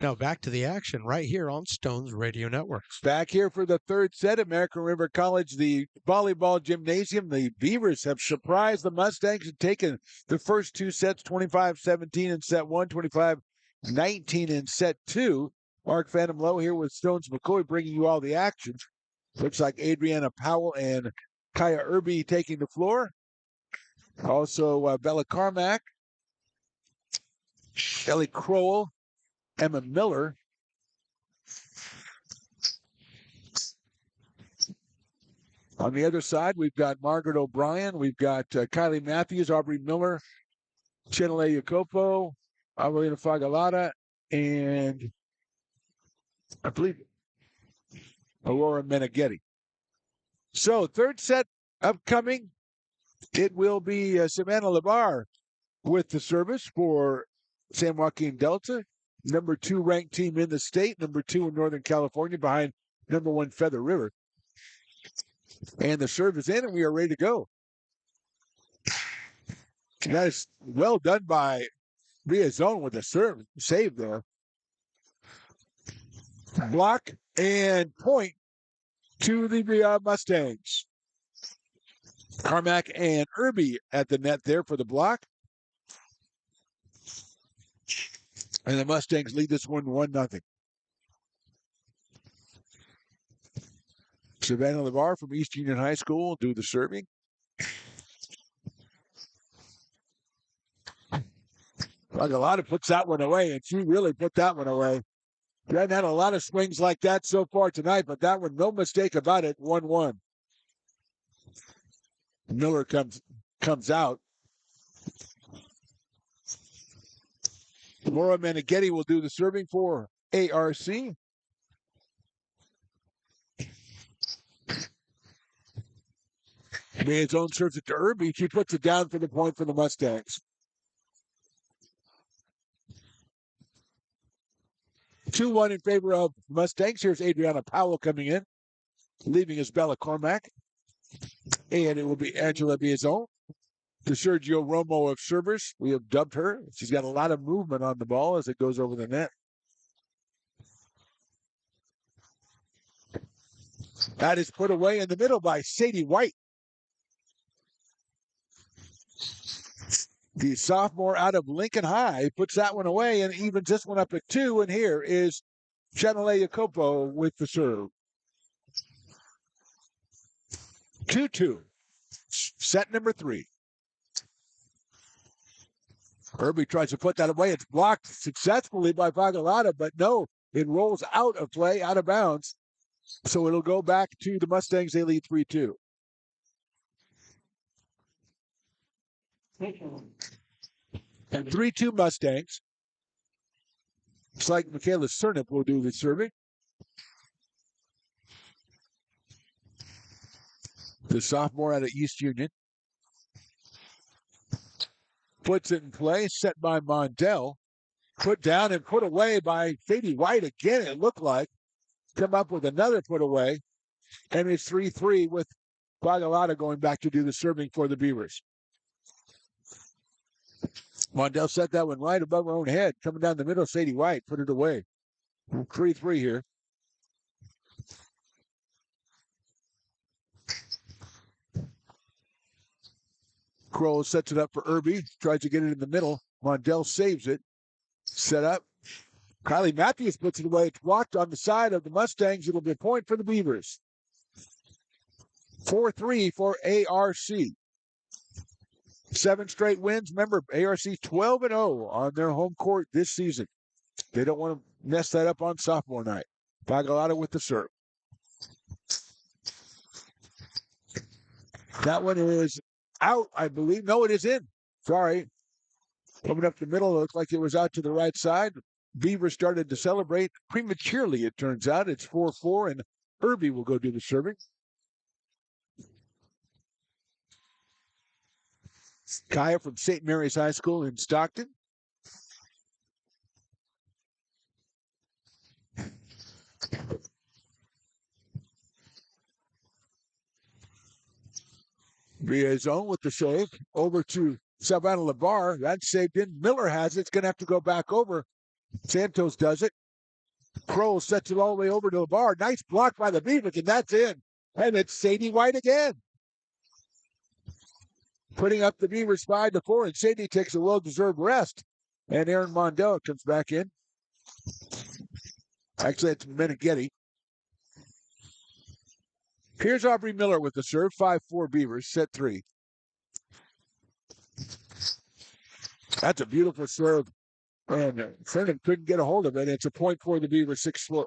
Now back to the action right here on Stones Radio Networks. Back here for the third set, American River College, the volleyball gymnasium. The Beavers have surprised the Mustangs and taken the first two sets, 25-17 in set one, 25-19 in set two. Mark Phantom Lowe here with Stones McCoy bringing you all the action. Looks like Adriana Powell and Kaya Irby taking the floor. Also Bella Carmack, Ellie Crowell, Emma Miller. On the other side, we've got Margaret O'Brien. We've got Kylie Matthews, Aubrey Miller, Chenele Jacopo, Avelina Fagalata, and I believe Aurora Meneghetti. So third set upcoming. It will be Savannah Labar with the service for San Joaquin Delta, number 2 ranked team in the state, number 2 in Northern California behind number 1 Feather River. And the serve is in, and we are ready to go. And that is well done by Riazon with the serve save there. Block and point to the Mustangs. Carmack and Irby at the net there for the block. And the Mustangs lead this one 1-0. Savannah Lavar from East Union High School will do the serving. Fagalata puts that one away, and she really put that one away. She hasn't had a lot of swings like that so far tonight, but that one, no mistake about it, 1-1. Miller comes out. Laura Meneghetti will do the serving for ARC. His own serves it to Irby. She puts it down for the point for the Mustangs. 2-1 in favor of Mustangs. Here's Adriana Powell coming in. Leaving is Bella Carmack. And it will be Angela Biazon. The Sergio Romo of servers. We have dubbed her. She's got a lot of movement on the ball as it goes over the net. That is put away in the middle by Sadie White. The sophomore out of Lincoln High puts that one away and evens this one up at 2. And here is Chenele Jacopo with the serve. 2-2. Set number 3. Irby tries to put that away. It's blocked successfully by Fagalata, but no, it rolls out of play, out of bounds. So it'll go back to the Mustangs. They lead 3-2. And 3-2 Mustangs. Looks like Michaela Cernip will do the serving. the sophomore out of East Union. Puts it in play, set by Mondell. Put down and put away by Sadie White again, it looked like. Come up with another put away. And it's 3-3 with Bagalata going back to do the serving for the Beavers. Mondell set that one right above her own head. Coming down the middle, Sadie White put it away. 3-3 here. Kroll sets it up for Irby. Tries to get it in the middle. Mondell saves it. Set up. Kylie Matthews puts it away. It's blocked on the side of the Mustangs. It'll be a point for the Beavers. 4-3 for ARC. 7 straight wins. Remember, ARC 12-0 on their home court this season. They don't want to mess that up on sophomore night. Bagalata with the serve. That one is out, I believe. No, it is in. Sorry. Coming up the middle, it looked like it was out to the right side. Beaver started to celebrate prematurely, it turns out. It's 4-4, and Irby will go do the serving. Kaya from St. Mary's High School in Stockton. Via zone with the save. Over to Savannah LeBar. That's saved in. Miller has it. It's going to have to go back over. Santos does it. Kroll sets it all the way over to LeBar. Nice block by the Beavers, and that's in. And it's Sadie White again. Putting up the Beavers 5-4, and Sadie takes a well-deserved rest. And Aaron Mondell comes back in. Actually, it's Meneghetti. Here's Aubrey Miller with the serve. 5-4 Beavers, set 3. That's a beautiful serve. And Fernan couldn't get a hold of it. It's a point for the Beavers, 6-4.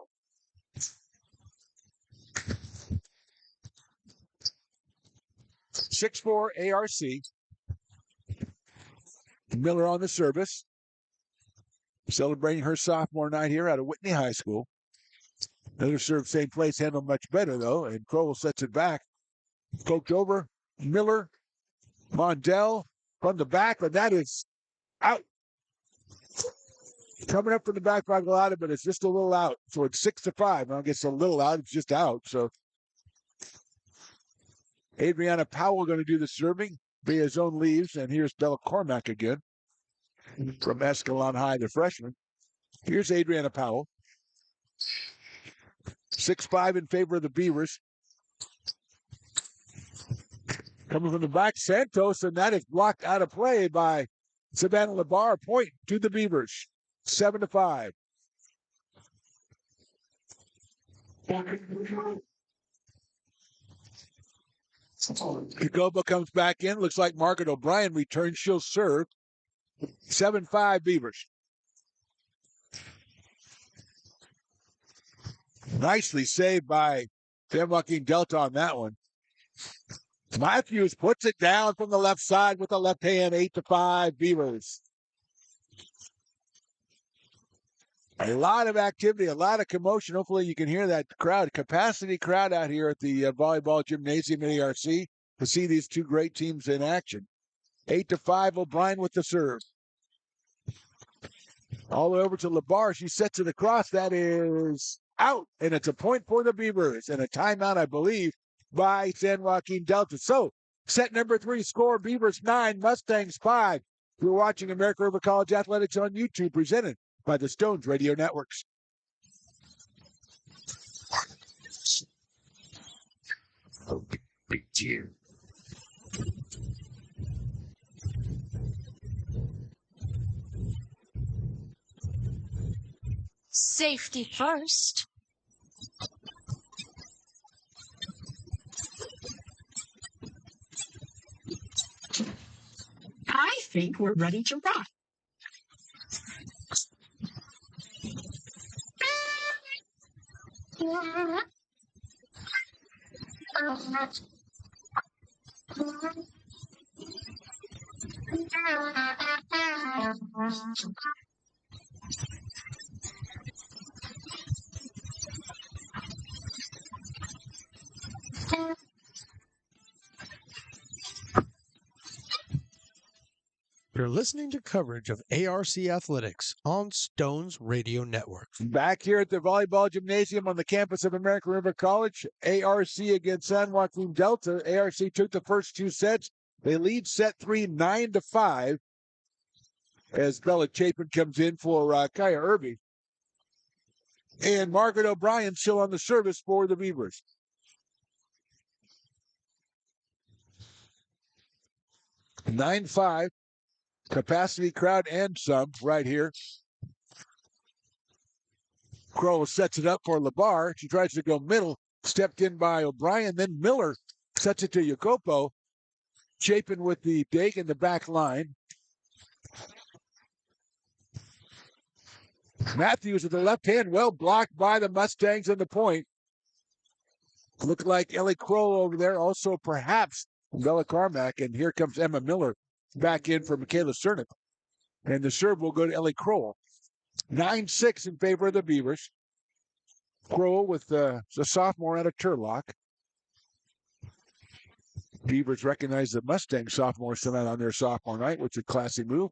ARC. Miller on the service. Celebrating her sophomore night here out of Whitney High School. Another serve, same place, handled much better, though. And Kroll sets it back. Poked over. Miller. Mondell from the back, but that is out. Coming up from the back by Galata, but it's just a little out. So it's 6-5. Now it gets a little out. It's just out. So Adriana Powell going to do the serving. Via zone leaves, and here's Bella Cormack again from Escalon High, the freshman. Here's Adriana Powell. 6-5 in favor of the Beavers. Coming from the back, Santos, and that is blocked out of play by Savannah LeBar. Point to the Beavers. 7-5. Jacoba comes back in. Looks like Margaret O'Brien returns. She'll serve. 7-5 Beavers. Nicely saved by San Joaquin Delta on that one. Matthews puts it down from the left side with the left hand. 8-5 Beavers. A lot of activity, a lot of commotion. Hopefully you can hear that crowd, capacity crowd out here at the volleyball gymnasium at ARC to see these two great teams in action. 8-5 O'Brien with the serve. All the way over to LeBar. She sets it across. That is out. And it's a point for the Beavers. And a timeout, I believe, by San Joaquin Delta. So, set number 3 score, Beavers 9, Mustangs 5. You're watching American River College Athletics on YouTube, presented by the Stones Radio Networks. Oh, big deal. Safety first. I think we're ready to rock. You're listening to coverage of ARC Athletics on Stones Radio Network. Back here at the Volleyball Gymnasium on the campus of American River College, ARC against San Joaquin Delta. ARC took the first two sets. They lead set 3, 9-5, as Bella Chapin comes in for Kaya Irby. And Margaret O'Brien still on the service for the Beavers. Nine 5. Capacity crowd and some right here. Crowell sets it up for Labar. She tries to go middle. Stepped in by O'Brien. Then Miller sets it to Jacopo. Chapin with the dig in the back line. Matthews with the left hand, well blocked by the Mustangs on the point. Looked like Ellie Crowell over there. Also perhaps Bella Carmack. And here comes Emma Miller back in for Michaela Cernick. And the serve will go to Ellie Crowell. 9-6 in favor of the Beavers. Crowell with the sophomore out of Turlock. Beavers recognize the Mustang sophomores tonight on their sophomore night, which is a classy move.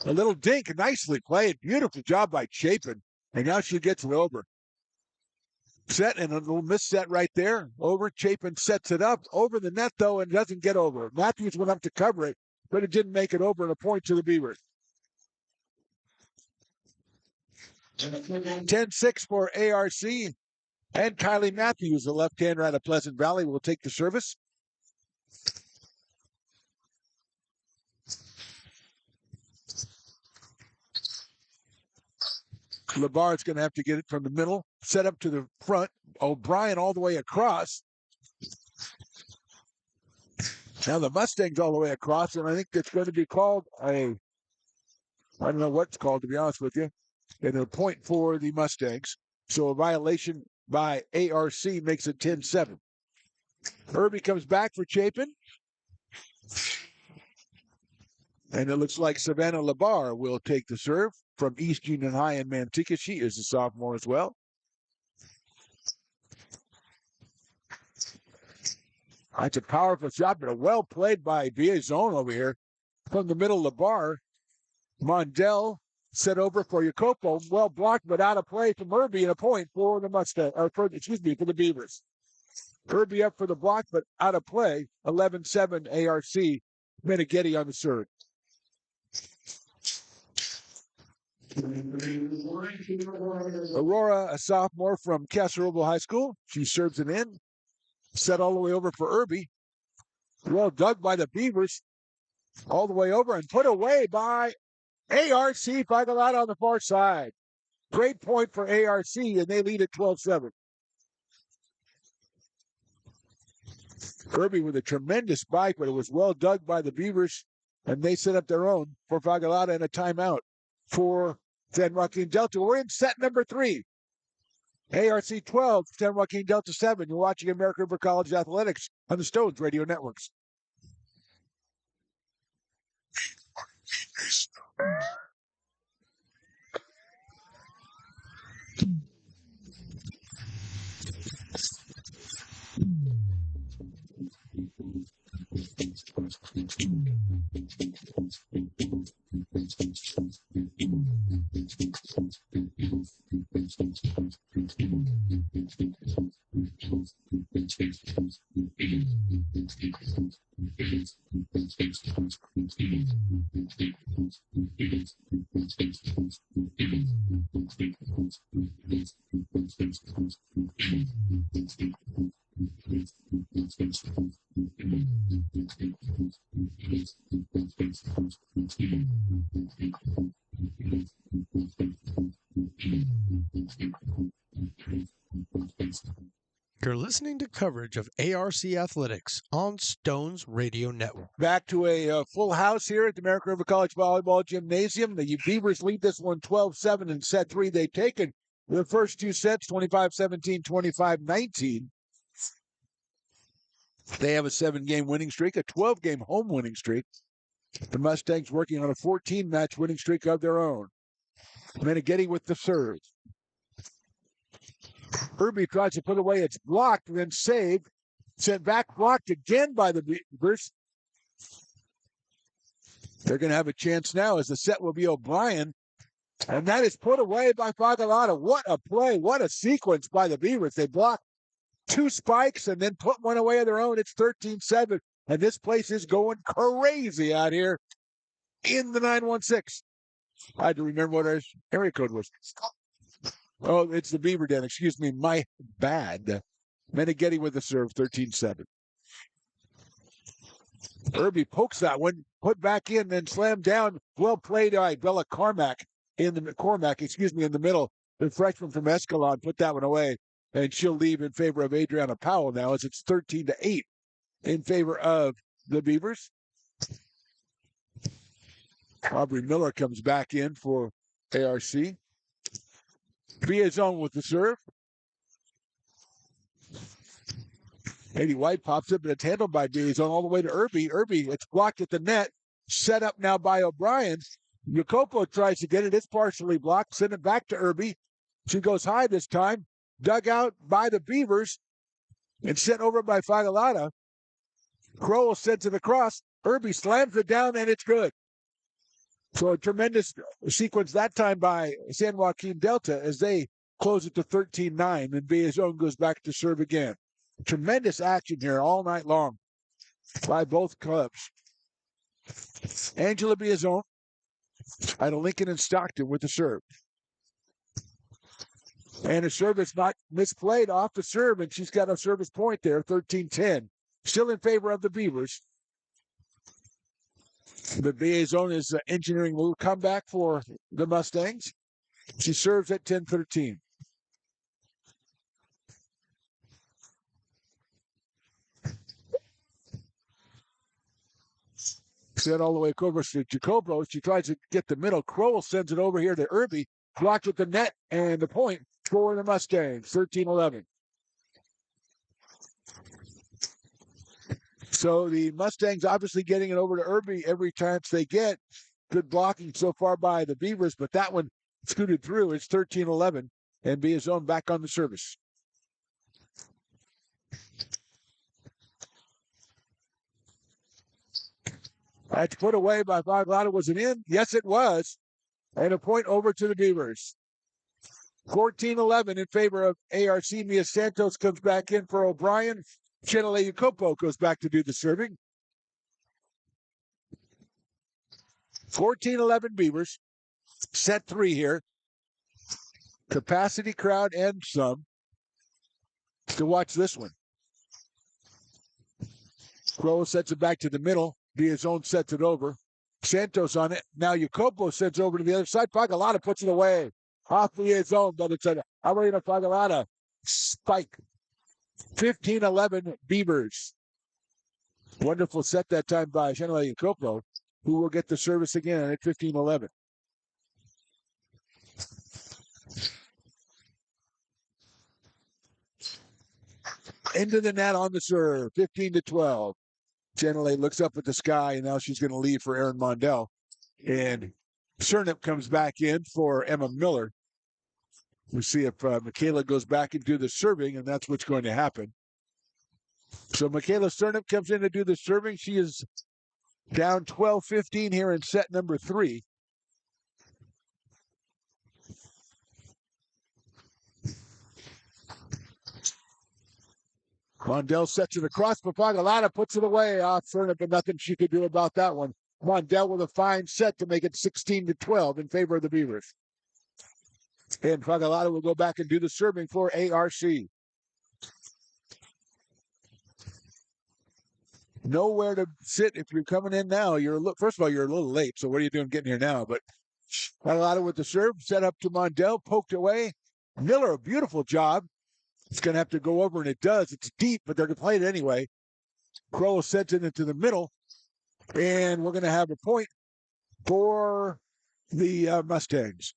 A little dink, nicely played. Beautiful job by Chapin. And now she gets it over. Set and a little misset right there. Over. Chapin sets it up. Over the net, though, and doesn't get over. Matthews went up to cover it, but it didn't make it over, and a point to the Beavers. 10-6 for ARC. And Kylie Matthews, the left-hander out of Pleasant Valley, will take the service. Labar's going to have to get it from the middle, set up to the front. O'Brien all the way across. Now the Mustangs all the way across, and I think that's going to be called I don't know what it's called, to be honest with you. And a point for the Mustangs. So a violation by ARC makes it 10-7. Irby comes back for Chapin. And it looks like Savannah Labar will take the serve from East Union High in Manteca. She is a sophomore as well. That's a powerful shot, but a well played by Biazone over here. From the middle, Labar. Mondell set over for Jacopo. Well blocked, but out of play from Irby, and a point for the Mustang, or for the Beavers. Irby up for the block, but out of play. 11-7 ARC. Meneghetti on the serve. Aurora, a sophomore from Castleroval High School. She serves it in. Set all the way over for Irby. Well dug by the Beavers. All the way over and put away by ARC. Fagalata on the far side. Great point for ARC, and they lead at 12-7. Irby with a tremendous bite, but it was well dug by the Beavers, and they set up their own for Fagalata and a timeout for San Joaquin Delta. We're in set number 3. ARC 12, San Joaquin Delta 7. You're watching American River College Athletics on the Stones Radio Networks. You're listening to coverage of ARC Athletics on Stones Radio Network. Back to a full house here at the American River College Volleyball Gymnasium. The Beavers lead this one 12-7 in set 3. They've taken the first two sets, 25-17, 25-19. They have a 7-game winning streak, a 12-game home winning streak. The Mustangs working on a 14-match winning streak of their own. Meneghetti with the serve. Irby tries to put away. It's blocked, then saved. Sent back, blocked again by the Beavers. They're going to have a chance now as the set will be O'Brien. And that is put away by Fagalata. What a play. What a sequence by the Beavers. They blocked 2 spikes and then put one away of their own. It's 13-7. And this place is going crazy out here in the 916. I had to remember what our area code was. Oh, it's the Beaver Den. Excuse me. My bad. Meneghetti with the serve, 13-7. Irby pokes that one, put back in, then slammed down. Well played by Bella Cormac in the middle. The freshman from Escalon put that one away, and she'll leave in favor of Adriana Powell now as it's 13-8 in favor of the Beavers. Aubrey Miller comes back in for ARC. Biazon with the serve. Katie White pops it, but it's handled by Biazon all the way to Irby. Irby, it's blocked at the net. Set up now by O'Brien. Jacopo tries to get it. It's partially blocked. Send it back to Irby. She goes high this time. Dug out by the Beavers and sent over by Fagalata. Crowell sends it across. Irby slams it down, and it's good. So a tremendous sequence that time by San Joaquin Delta as they close it to 13-9, and Biazon goes back to serve again. Tremendous action here all night long by both clubs. Angela Biazon out of Lincoln and Stockton with the serve. And a service not misplayed off the serve, and she's got a service point there, 13-10. Still in favor of the Beavers. The Biazon is engineering a little comeback for the Mustangs. She serves at 10-13. Set all the way over to Jacobo. She tries to get the middle. Crowell sends it over here to Irby. Blocked at the net, and the point for the Mustangs, 13-11. So the Mustangs obviously getting it over to Irby every chance they get. Good blocking so far by the Beavers, but that one scooted through. It's 13-11, and Biazon back on the service. That's put away by Fagalata. Was it in? Yes, it was. And a point over to the Beavers. 14-11 in favor of ARC. Mia Santos comes back in for O'Brien. Chenele Jacopo goes back to do the serving. 14-11 Beavers. Set 3 here. Capacity crowd and some to watch this one. Crow sets it back to the middle. Biazon sets it over. Santos on it. Now Jacopo sends over to the other side. Fagalata puts it away. Off Biazon, but it's an Arena Fagalata spike. 15-11 Beavers. Wonderful set that time by Chenele Jacopo, who will get the service again at 15-11. Into the net on the serve, 15-12. Chenele looks up at the sky, and now she's going to leave for Erin Mondell. And Cernip comes back in for Emma Miller. We'll see if Michaela goes back and do the serving, and that's what's going to happen. So Michaela Cernip comes in to do the serving. She is down 12-15 here in set number 3. Mondell sets it across, but Fagalata puts it away off Cernip, and nothing she could do about that one. Mondell with a fine set to make it 16-12 in favor of the Beavers. And Fagalata will go back and do the serving for ARC. Nowhere to sit if you're coming in now. First of all, you're a little late, so what are you doing getting here now? But Fagalata with the serve, set up to Mondell, poked away. Miller, a beautiful job. It's going to have to go over, and it does. It's deep, but they're going to play it anyway. Crow sends it into the middle, and we're going to have a point for the Mustangs.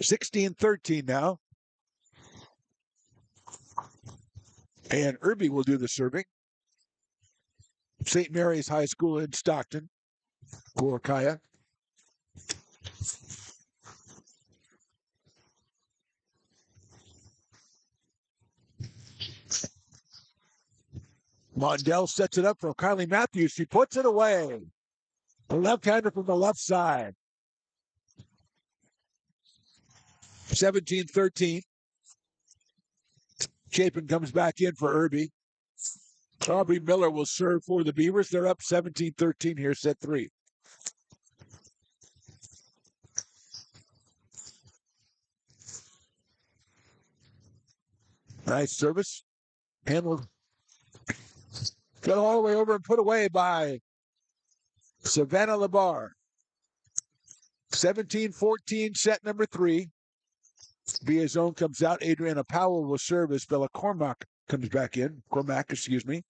(16-13) now. And Irby will do the serving. St. Mary's High School in Stockton for Kaya. Mondell sets it up for Kylie Matthews. She puts it away. The left-hander from the left side. 17-13. Chapin comes back in for Irby. Aubrey Miller will serve for the Beavers. They're up 17-13 here, set 3. Nice service. Handled. Got all the way over and put away by Savannah Labar. 17-14, set number 3. Via zone comes out. Adriana Powell will serve as Bella Cormac comes back in. Cormac, excuse me.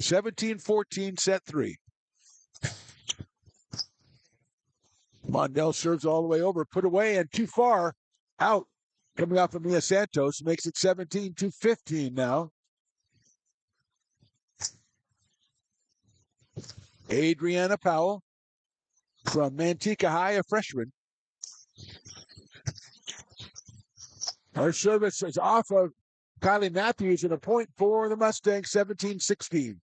17-14, set 3. Mondell serves all the way over, put away, and too far. Out. Coming out from Mia Santos makes it 17-15 now. Adriana Powell from Manteca High, a freshman. Her service is off of Kylie Matthews and a point for the Mustangs, 17-16.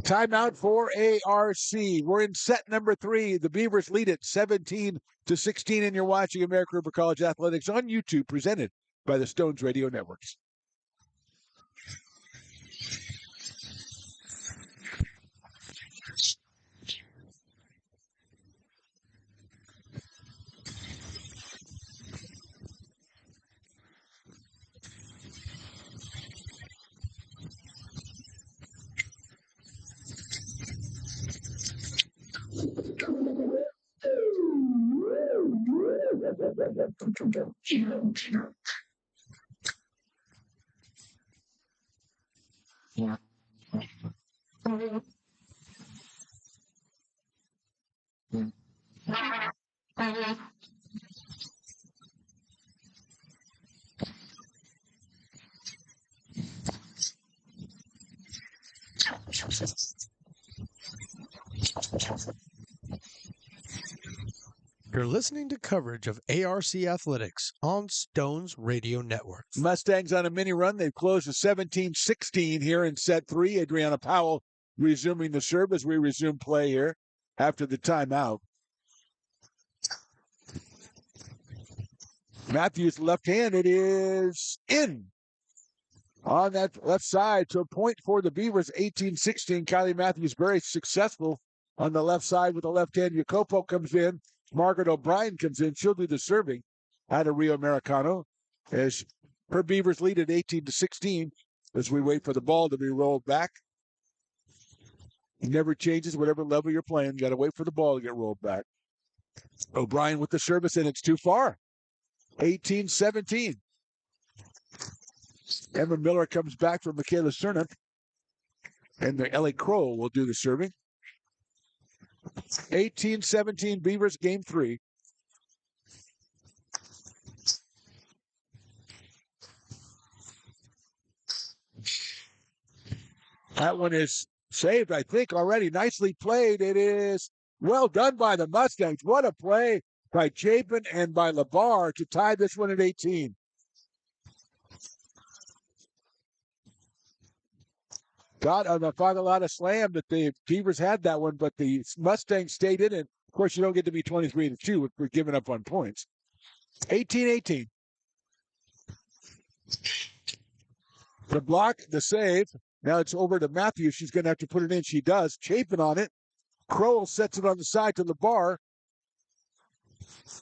Timeout for ARC. We're in set number 3. The Beavers lead it 17-16, and you're watching American River College Athletics on YouTube, presented by the Stones Radio Networks. You're listening to coverage of ARC Athletics on Stones Radio Network. Mustangs on a mini run. They've closed to 17-16 here in set 3. Adriana Powell resuming the serve as we resume play here after the timeout. Matthews left hand. It is in on that left side to a point for the Beavers. 18-16. Kylie Matthews very successful on the left side with the left hand. Jacopo comes in. Margaret O'Brien comes in. She'll do the serving out of Rio Americano as her Beavers lead at 18-16 as we wait for the ball to be rolled back. It never changes whatever level you're playing. You got to wait for the ball to get rolled back. O'Brien with the service, and it's too far. 18-17. Emma Miller comes back from Michaela Cernak, and the Ellie Crow will do the serving. 18-17 Beavers, game 3. That one is saved, I think, already. Nicely played. It is well done by the Mustangs. What a play by Chapin and by Labar to tie this one at 18. Got on the Fagalata slam that the Beavers had that one, but the Mustangs stayed in it. Of course, you don't get to be 23-2 if we're giving up on points. 18-18. The block, the save. Now it's over to Matthews. She's going to have to put it in. She does. Chapin on it. Crowell sets it on the side to the bar.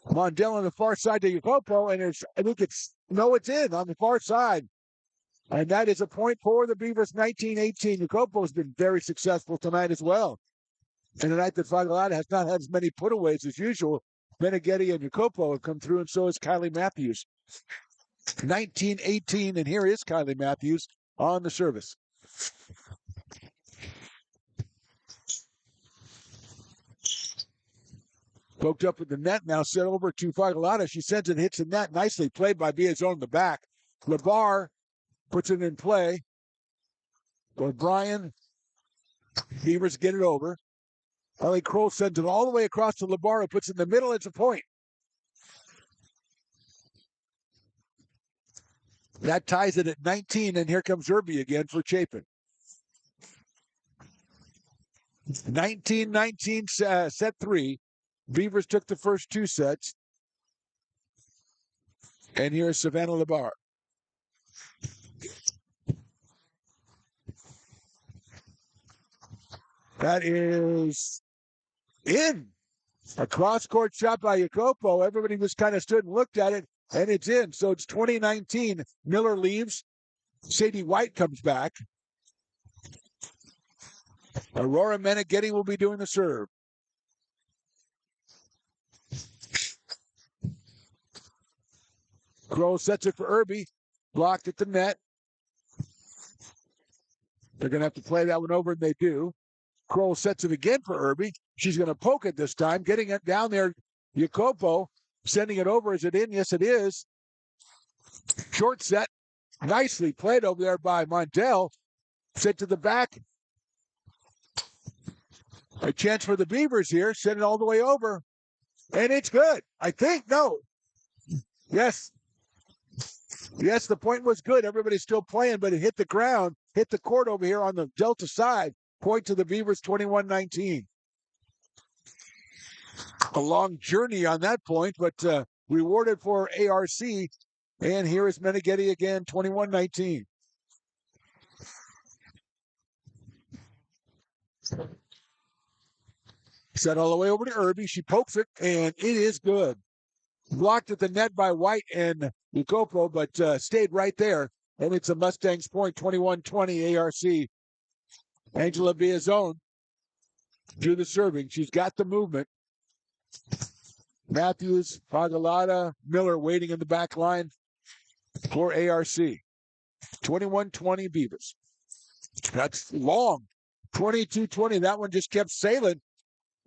Mondell on the far side to Jacopo, and it's in on the far side. And that is a point for the Beavers, 19-18. Jacopo's been very successful tonight as well. And tonight that Fagalata has not had as many putaways as usual. Meneghetti and Jacopo have come through, and so has Kylie Matthews. 19-18, and here is Kylie Matthews on the service. Poked up with the net, now set over to Fagalata. She sends it, hits the net. Nicely played by Biazon in the back. Labar puts it in play. O'Brien. Beavers get it over. Ellie Kroll sends it all the way across to Labar, who puts it in the middle. It's a point. That ties it at 19, and here comes Irby again for Chapin. 19-19 set 3. Beavers took the first 2 sets. And here's Savannah Labar. That is in. A cross-court shot by Jacopo. Everybody just kind of stood and looked at it, and it's in. So it's 2019. Miller leaves. Sadie White comes back. Aurora Meneghetti will be doing the serve. Crow sets it for Irby. Blocked at the net. They're going to have to play that one over, and they do. Kroll sets it again for Irby. She's going to poke it this time, getting it down there. Jacopo sending it over. Is it in? Yes, it is. Short set. Nicely played over there by Mondell. Set to the back. A chance for the Beavers here. Send it all the way over. And it's good. I think. No. Yes. Yes, the point was good. Everybody's still playing, but it hit the ground, hit the court over here on the Delta side. Point to the Beavers, 21-19. A long journey on that point, but rewarded for ARC. And here is Meneghetti again, 21-19. Set all the way over to Irby. She pokes it, and it is good. Blocked at the net by White and Jacopo, but stayed right there. And it's a Mustangs point, 21-20 ARC. Angela Biazone drew the serving. She's got the movement. Matthews, Pagalata, Miller waiting in the back line for ARC. 21-20 Beavers. That's long. 22-20. That one just kept sailing.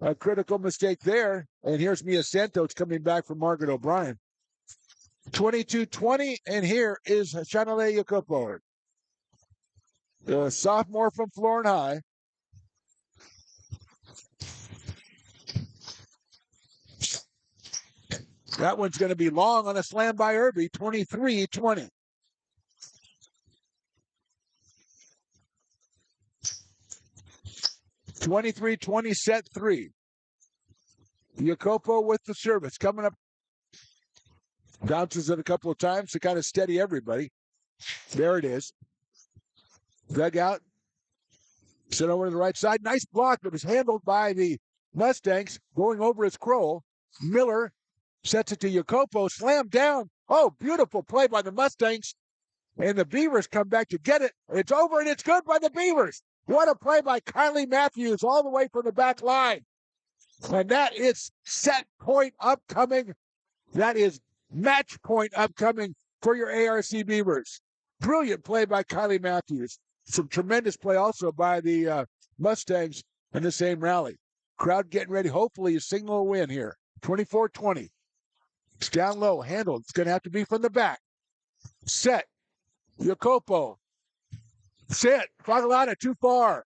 A critical mistake there. And here's Mia Santos coming back from Margaret O'Brien. 22-20. And here is Chanale Jacopo. The sophomore from Florin High. That one's going to be long on a slam by Irby. 23-20. Set 3. Jacopo with the service. Coming up. Bounces it a couple of times to kind of steady everybody. There it is. Dugout. Sent over to the right side. Nice block, but was handled by the Mustangs. Going over his Kroll. Miller sets it to Jacopo. Slammed down. Oh, beautiful play by the Mustangs. And the Beavers come back to get it. It's over, and it's good by the Beavers. What a play by Kylie Matthews all the way from the back line. And that is set point upcoming. That is match point upcoming for your ARC Beavers. Brilliant play by Kylie Matthews. Some tremendous play also by the Mustangs in the same rally. Crowd getting ready. Hopefully, a signal win here. 24-20. It's down low. Handled. It's going to have to be from the back. Set. Jacopo. Set. Fagalata too far.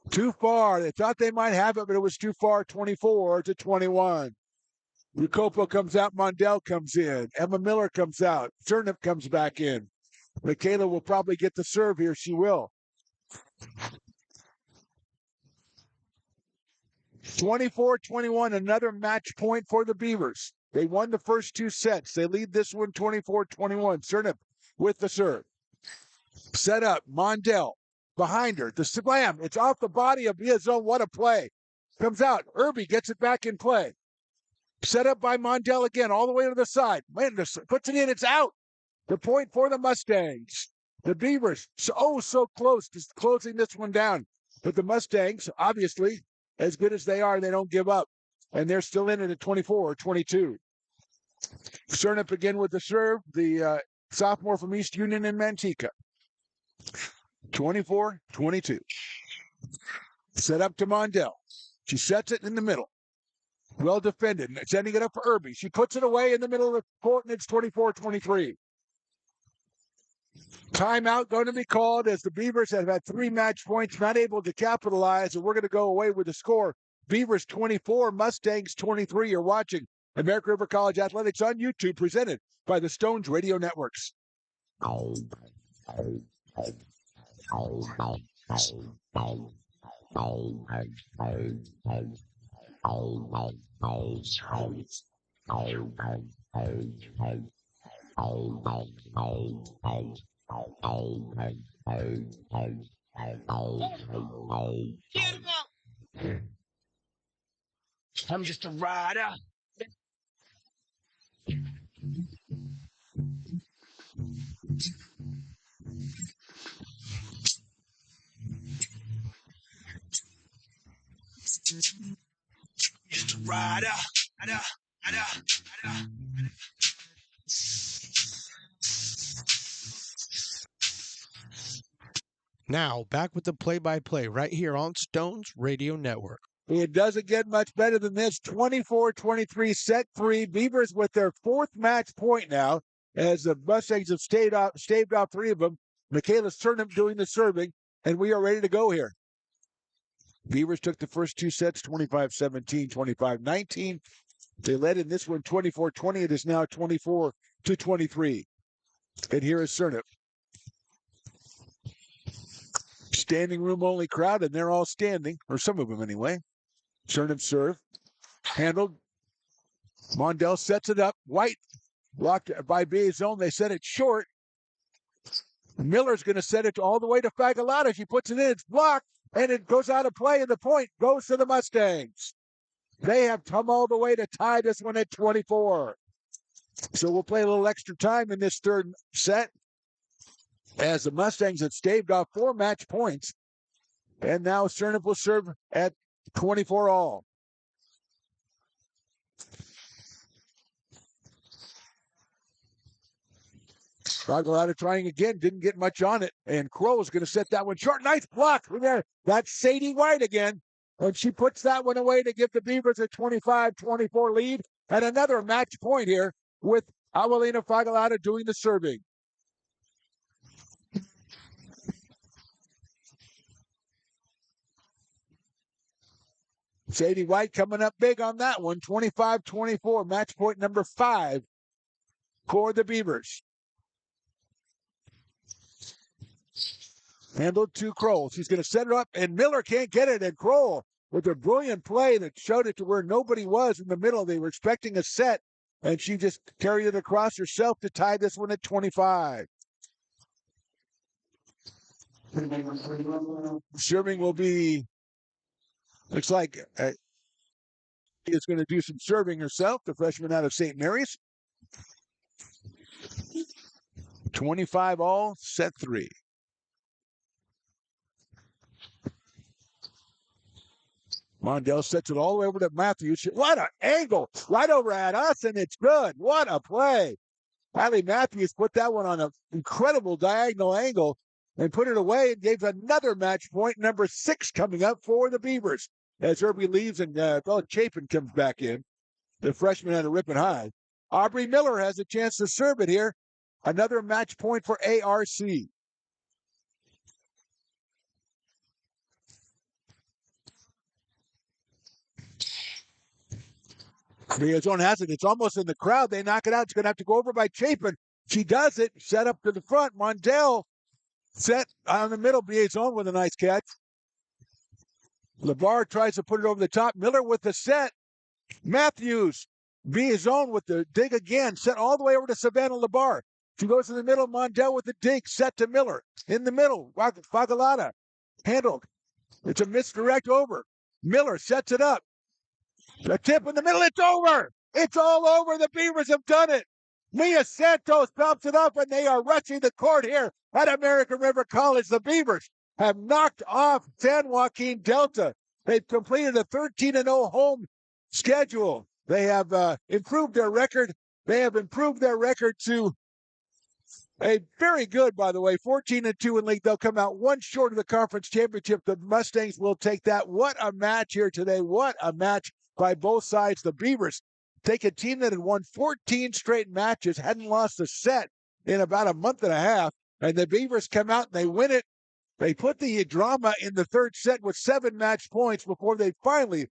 Too far. They thought they might have it, but it was too far. 24-21. Jacopo comes out. Mondell comes in. Emma Miller comes out. Turnip comes back in. Michaela will probably get the serve here. She will. 24-21, another match point for the Beavers. They won the first 2 sets. They lead this one 24-21. Cernip with the serve. Set up. Mondell behind her. The slam. It's off the body of Biazone. What a play. Comes out. Irby gets it back in play. Set up by Mondell again, all the way to the side. Man, puts it in. It's out. The point for the Mustangs. The Beavers, so close to closing this one down. But the Mustangs, obviously, as good as they are, they don't give up. And they're still in it at 24-22. Cernip again with the serve. The sophomore from East Union in Manteca. 24-22. Set up to Mondell. She sets it in the middle. Well defended. Sending it up for Irby. She puts it away in the middle of the court, and it's 24-23. Timeout going to be called as the Beavers have had 3 match points, not able to capitalize, and we're going to go away with the score. Beavers 24, Mustangs 23. You're watching American River College Athletics on YouTube, presented by the Stones Radio Networks. I'm just a rider. Just a rider. Now, back with the play-by-play right here on Stones Radio Network. It doesn't get much better than this. 24-23, set 3. Beavers with their 4th match point now, as the Mustangs have staved off 3 of them. Michaela Cernip doing the serving, and we are ready to go here. Beavers took the first 2 sets, 25-17, 25-19. They led in this one 24-20. It is now 24-23. And here is Cernip. Standing room only crowd, and they're all standing, or some of them anyway. Cernip serve. Handled. Mondell sets it up. White blocked by Biazone. They set it short. Miller's going to set it all the way to Fagalata. She puts it in. It's blocked, and it goes out of play, and the point goes to the Mustangs. They have come all the way to tie this one at 24. So we'll play a little extra time in this 3rd set, as the Mustangs have staved off 4 match points. And now Cernip will serve at 24 all. Fagalata trying again, didn't get much on it. And Crow is going to set that one short. Nice block from there. That's Sadie White again. And she puts that one away to give the Beavers a 25-24 lead. And another match point here with Awalina Fagalata doing the serving. Sadie White coming up big on that one. 25-24, match point number 5 for the Beavers. Handled to Kroll. She's going to set it up, and Miller can't get it. And Kroll, with a brilliant play that showed it to where nobody was in the middle. They were expecting a set, and she just carried it across herself to tie this one at 25. Serving will be, looks like is going to do some serving herself, the freshman out of St. Mary's. 25 all, set 3. Mondell sets it all the way over to Matthews. What an angle! Right over at us, and it's good. What a play. Allie Matthews put that one on an incredible diagonal angle and put it away and gave another match point, number 6 coming up for the Beavers. As Irby leaves and Chapin comes back in. The freshman out of Ripon High. Aubrey Miller has a chance to serve it here. Another match point for ARC. Biazone has it. It's almost in the crowd. They knock it out. It's going to have to go over by Chapin. She does it. Set up to the front. Mondell set on the middle. Biazone with a nice catch. LeBar tries to put it over the top. Miller with the set. Matthews. Biazone with the dig again. Set all the way over to Savannah LeBar. She goes in the middle. Mondell with the dig. Set to Miller. In the middle. Fagalata. Handled. It's a misdirect over. Miller sets it up. The tip in the middle, it's over. It's all over. The Beavers have done it. Mia Santos pops it up, and they are rushing the court here at American River College. The Beavers have knocked off San Joaquin Delta. They've completed a 13-0 home schedule. They have improved their record. They have improved their record to a very good, by the way, 14-2 in league. They'll come out one short of the conference championship. The Mustangs will take that. What a match here today. What a match by both sides. The Beavers take a team that had won 14 straight matches, hadn't lost a set in about a month and a half, and the Beavers come out and they win it. They put the drama in the 3rd set with 7 match points before they finally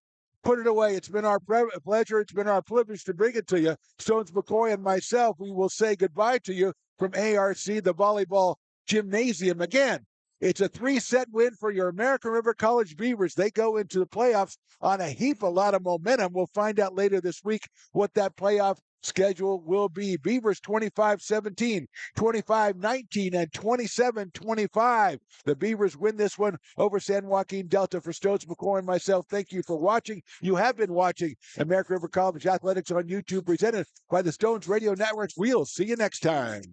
put it away. It's been our pleasure. It's been our privilege to bring it to you. Stones McCoy and myself, we will say goodbye to you from ARC, the Volleyball Gymnasium. Again, it's a 3-set win for your American River College Beavers. They go into the playoffs on a lot of momentum. We'll find out later this week what that playoff schedule will be. Beavers 25-17, 25-19, and 27-25. The Beavers win this one over San Joaquin Delta. For Stones McCoy and myself, thank you for watching. You have been watching American River College Athletics on YouTube, presented by the Stones Radio Network. We'll see you next time.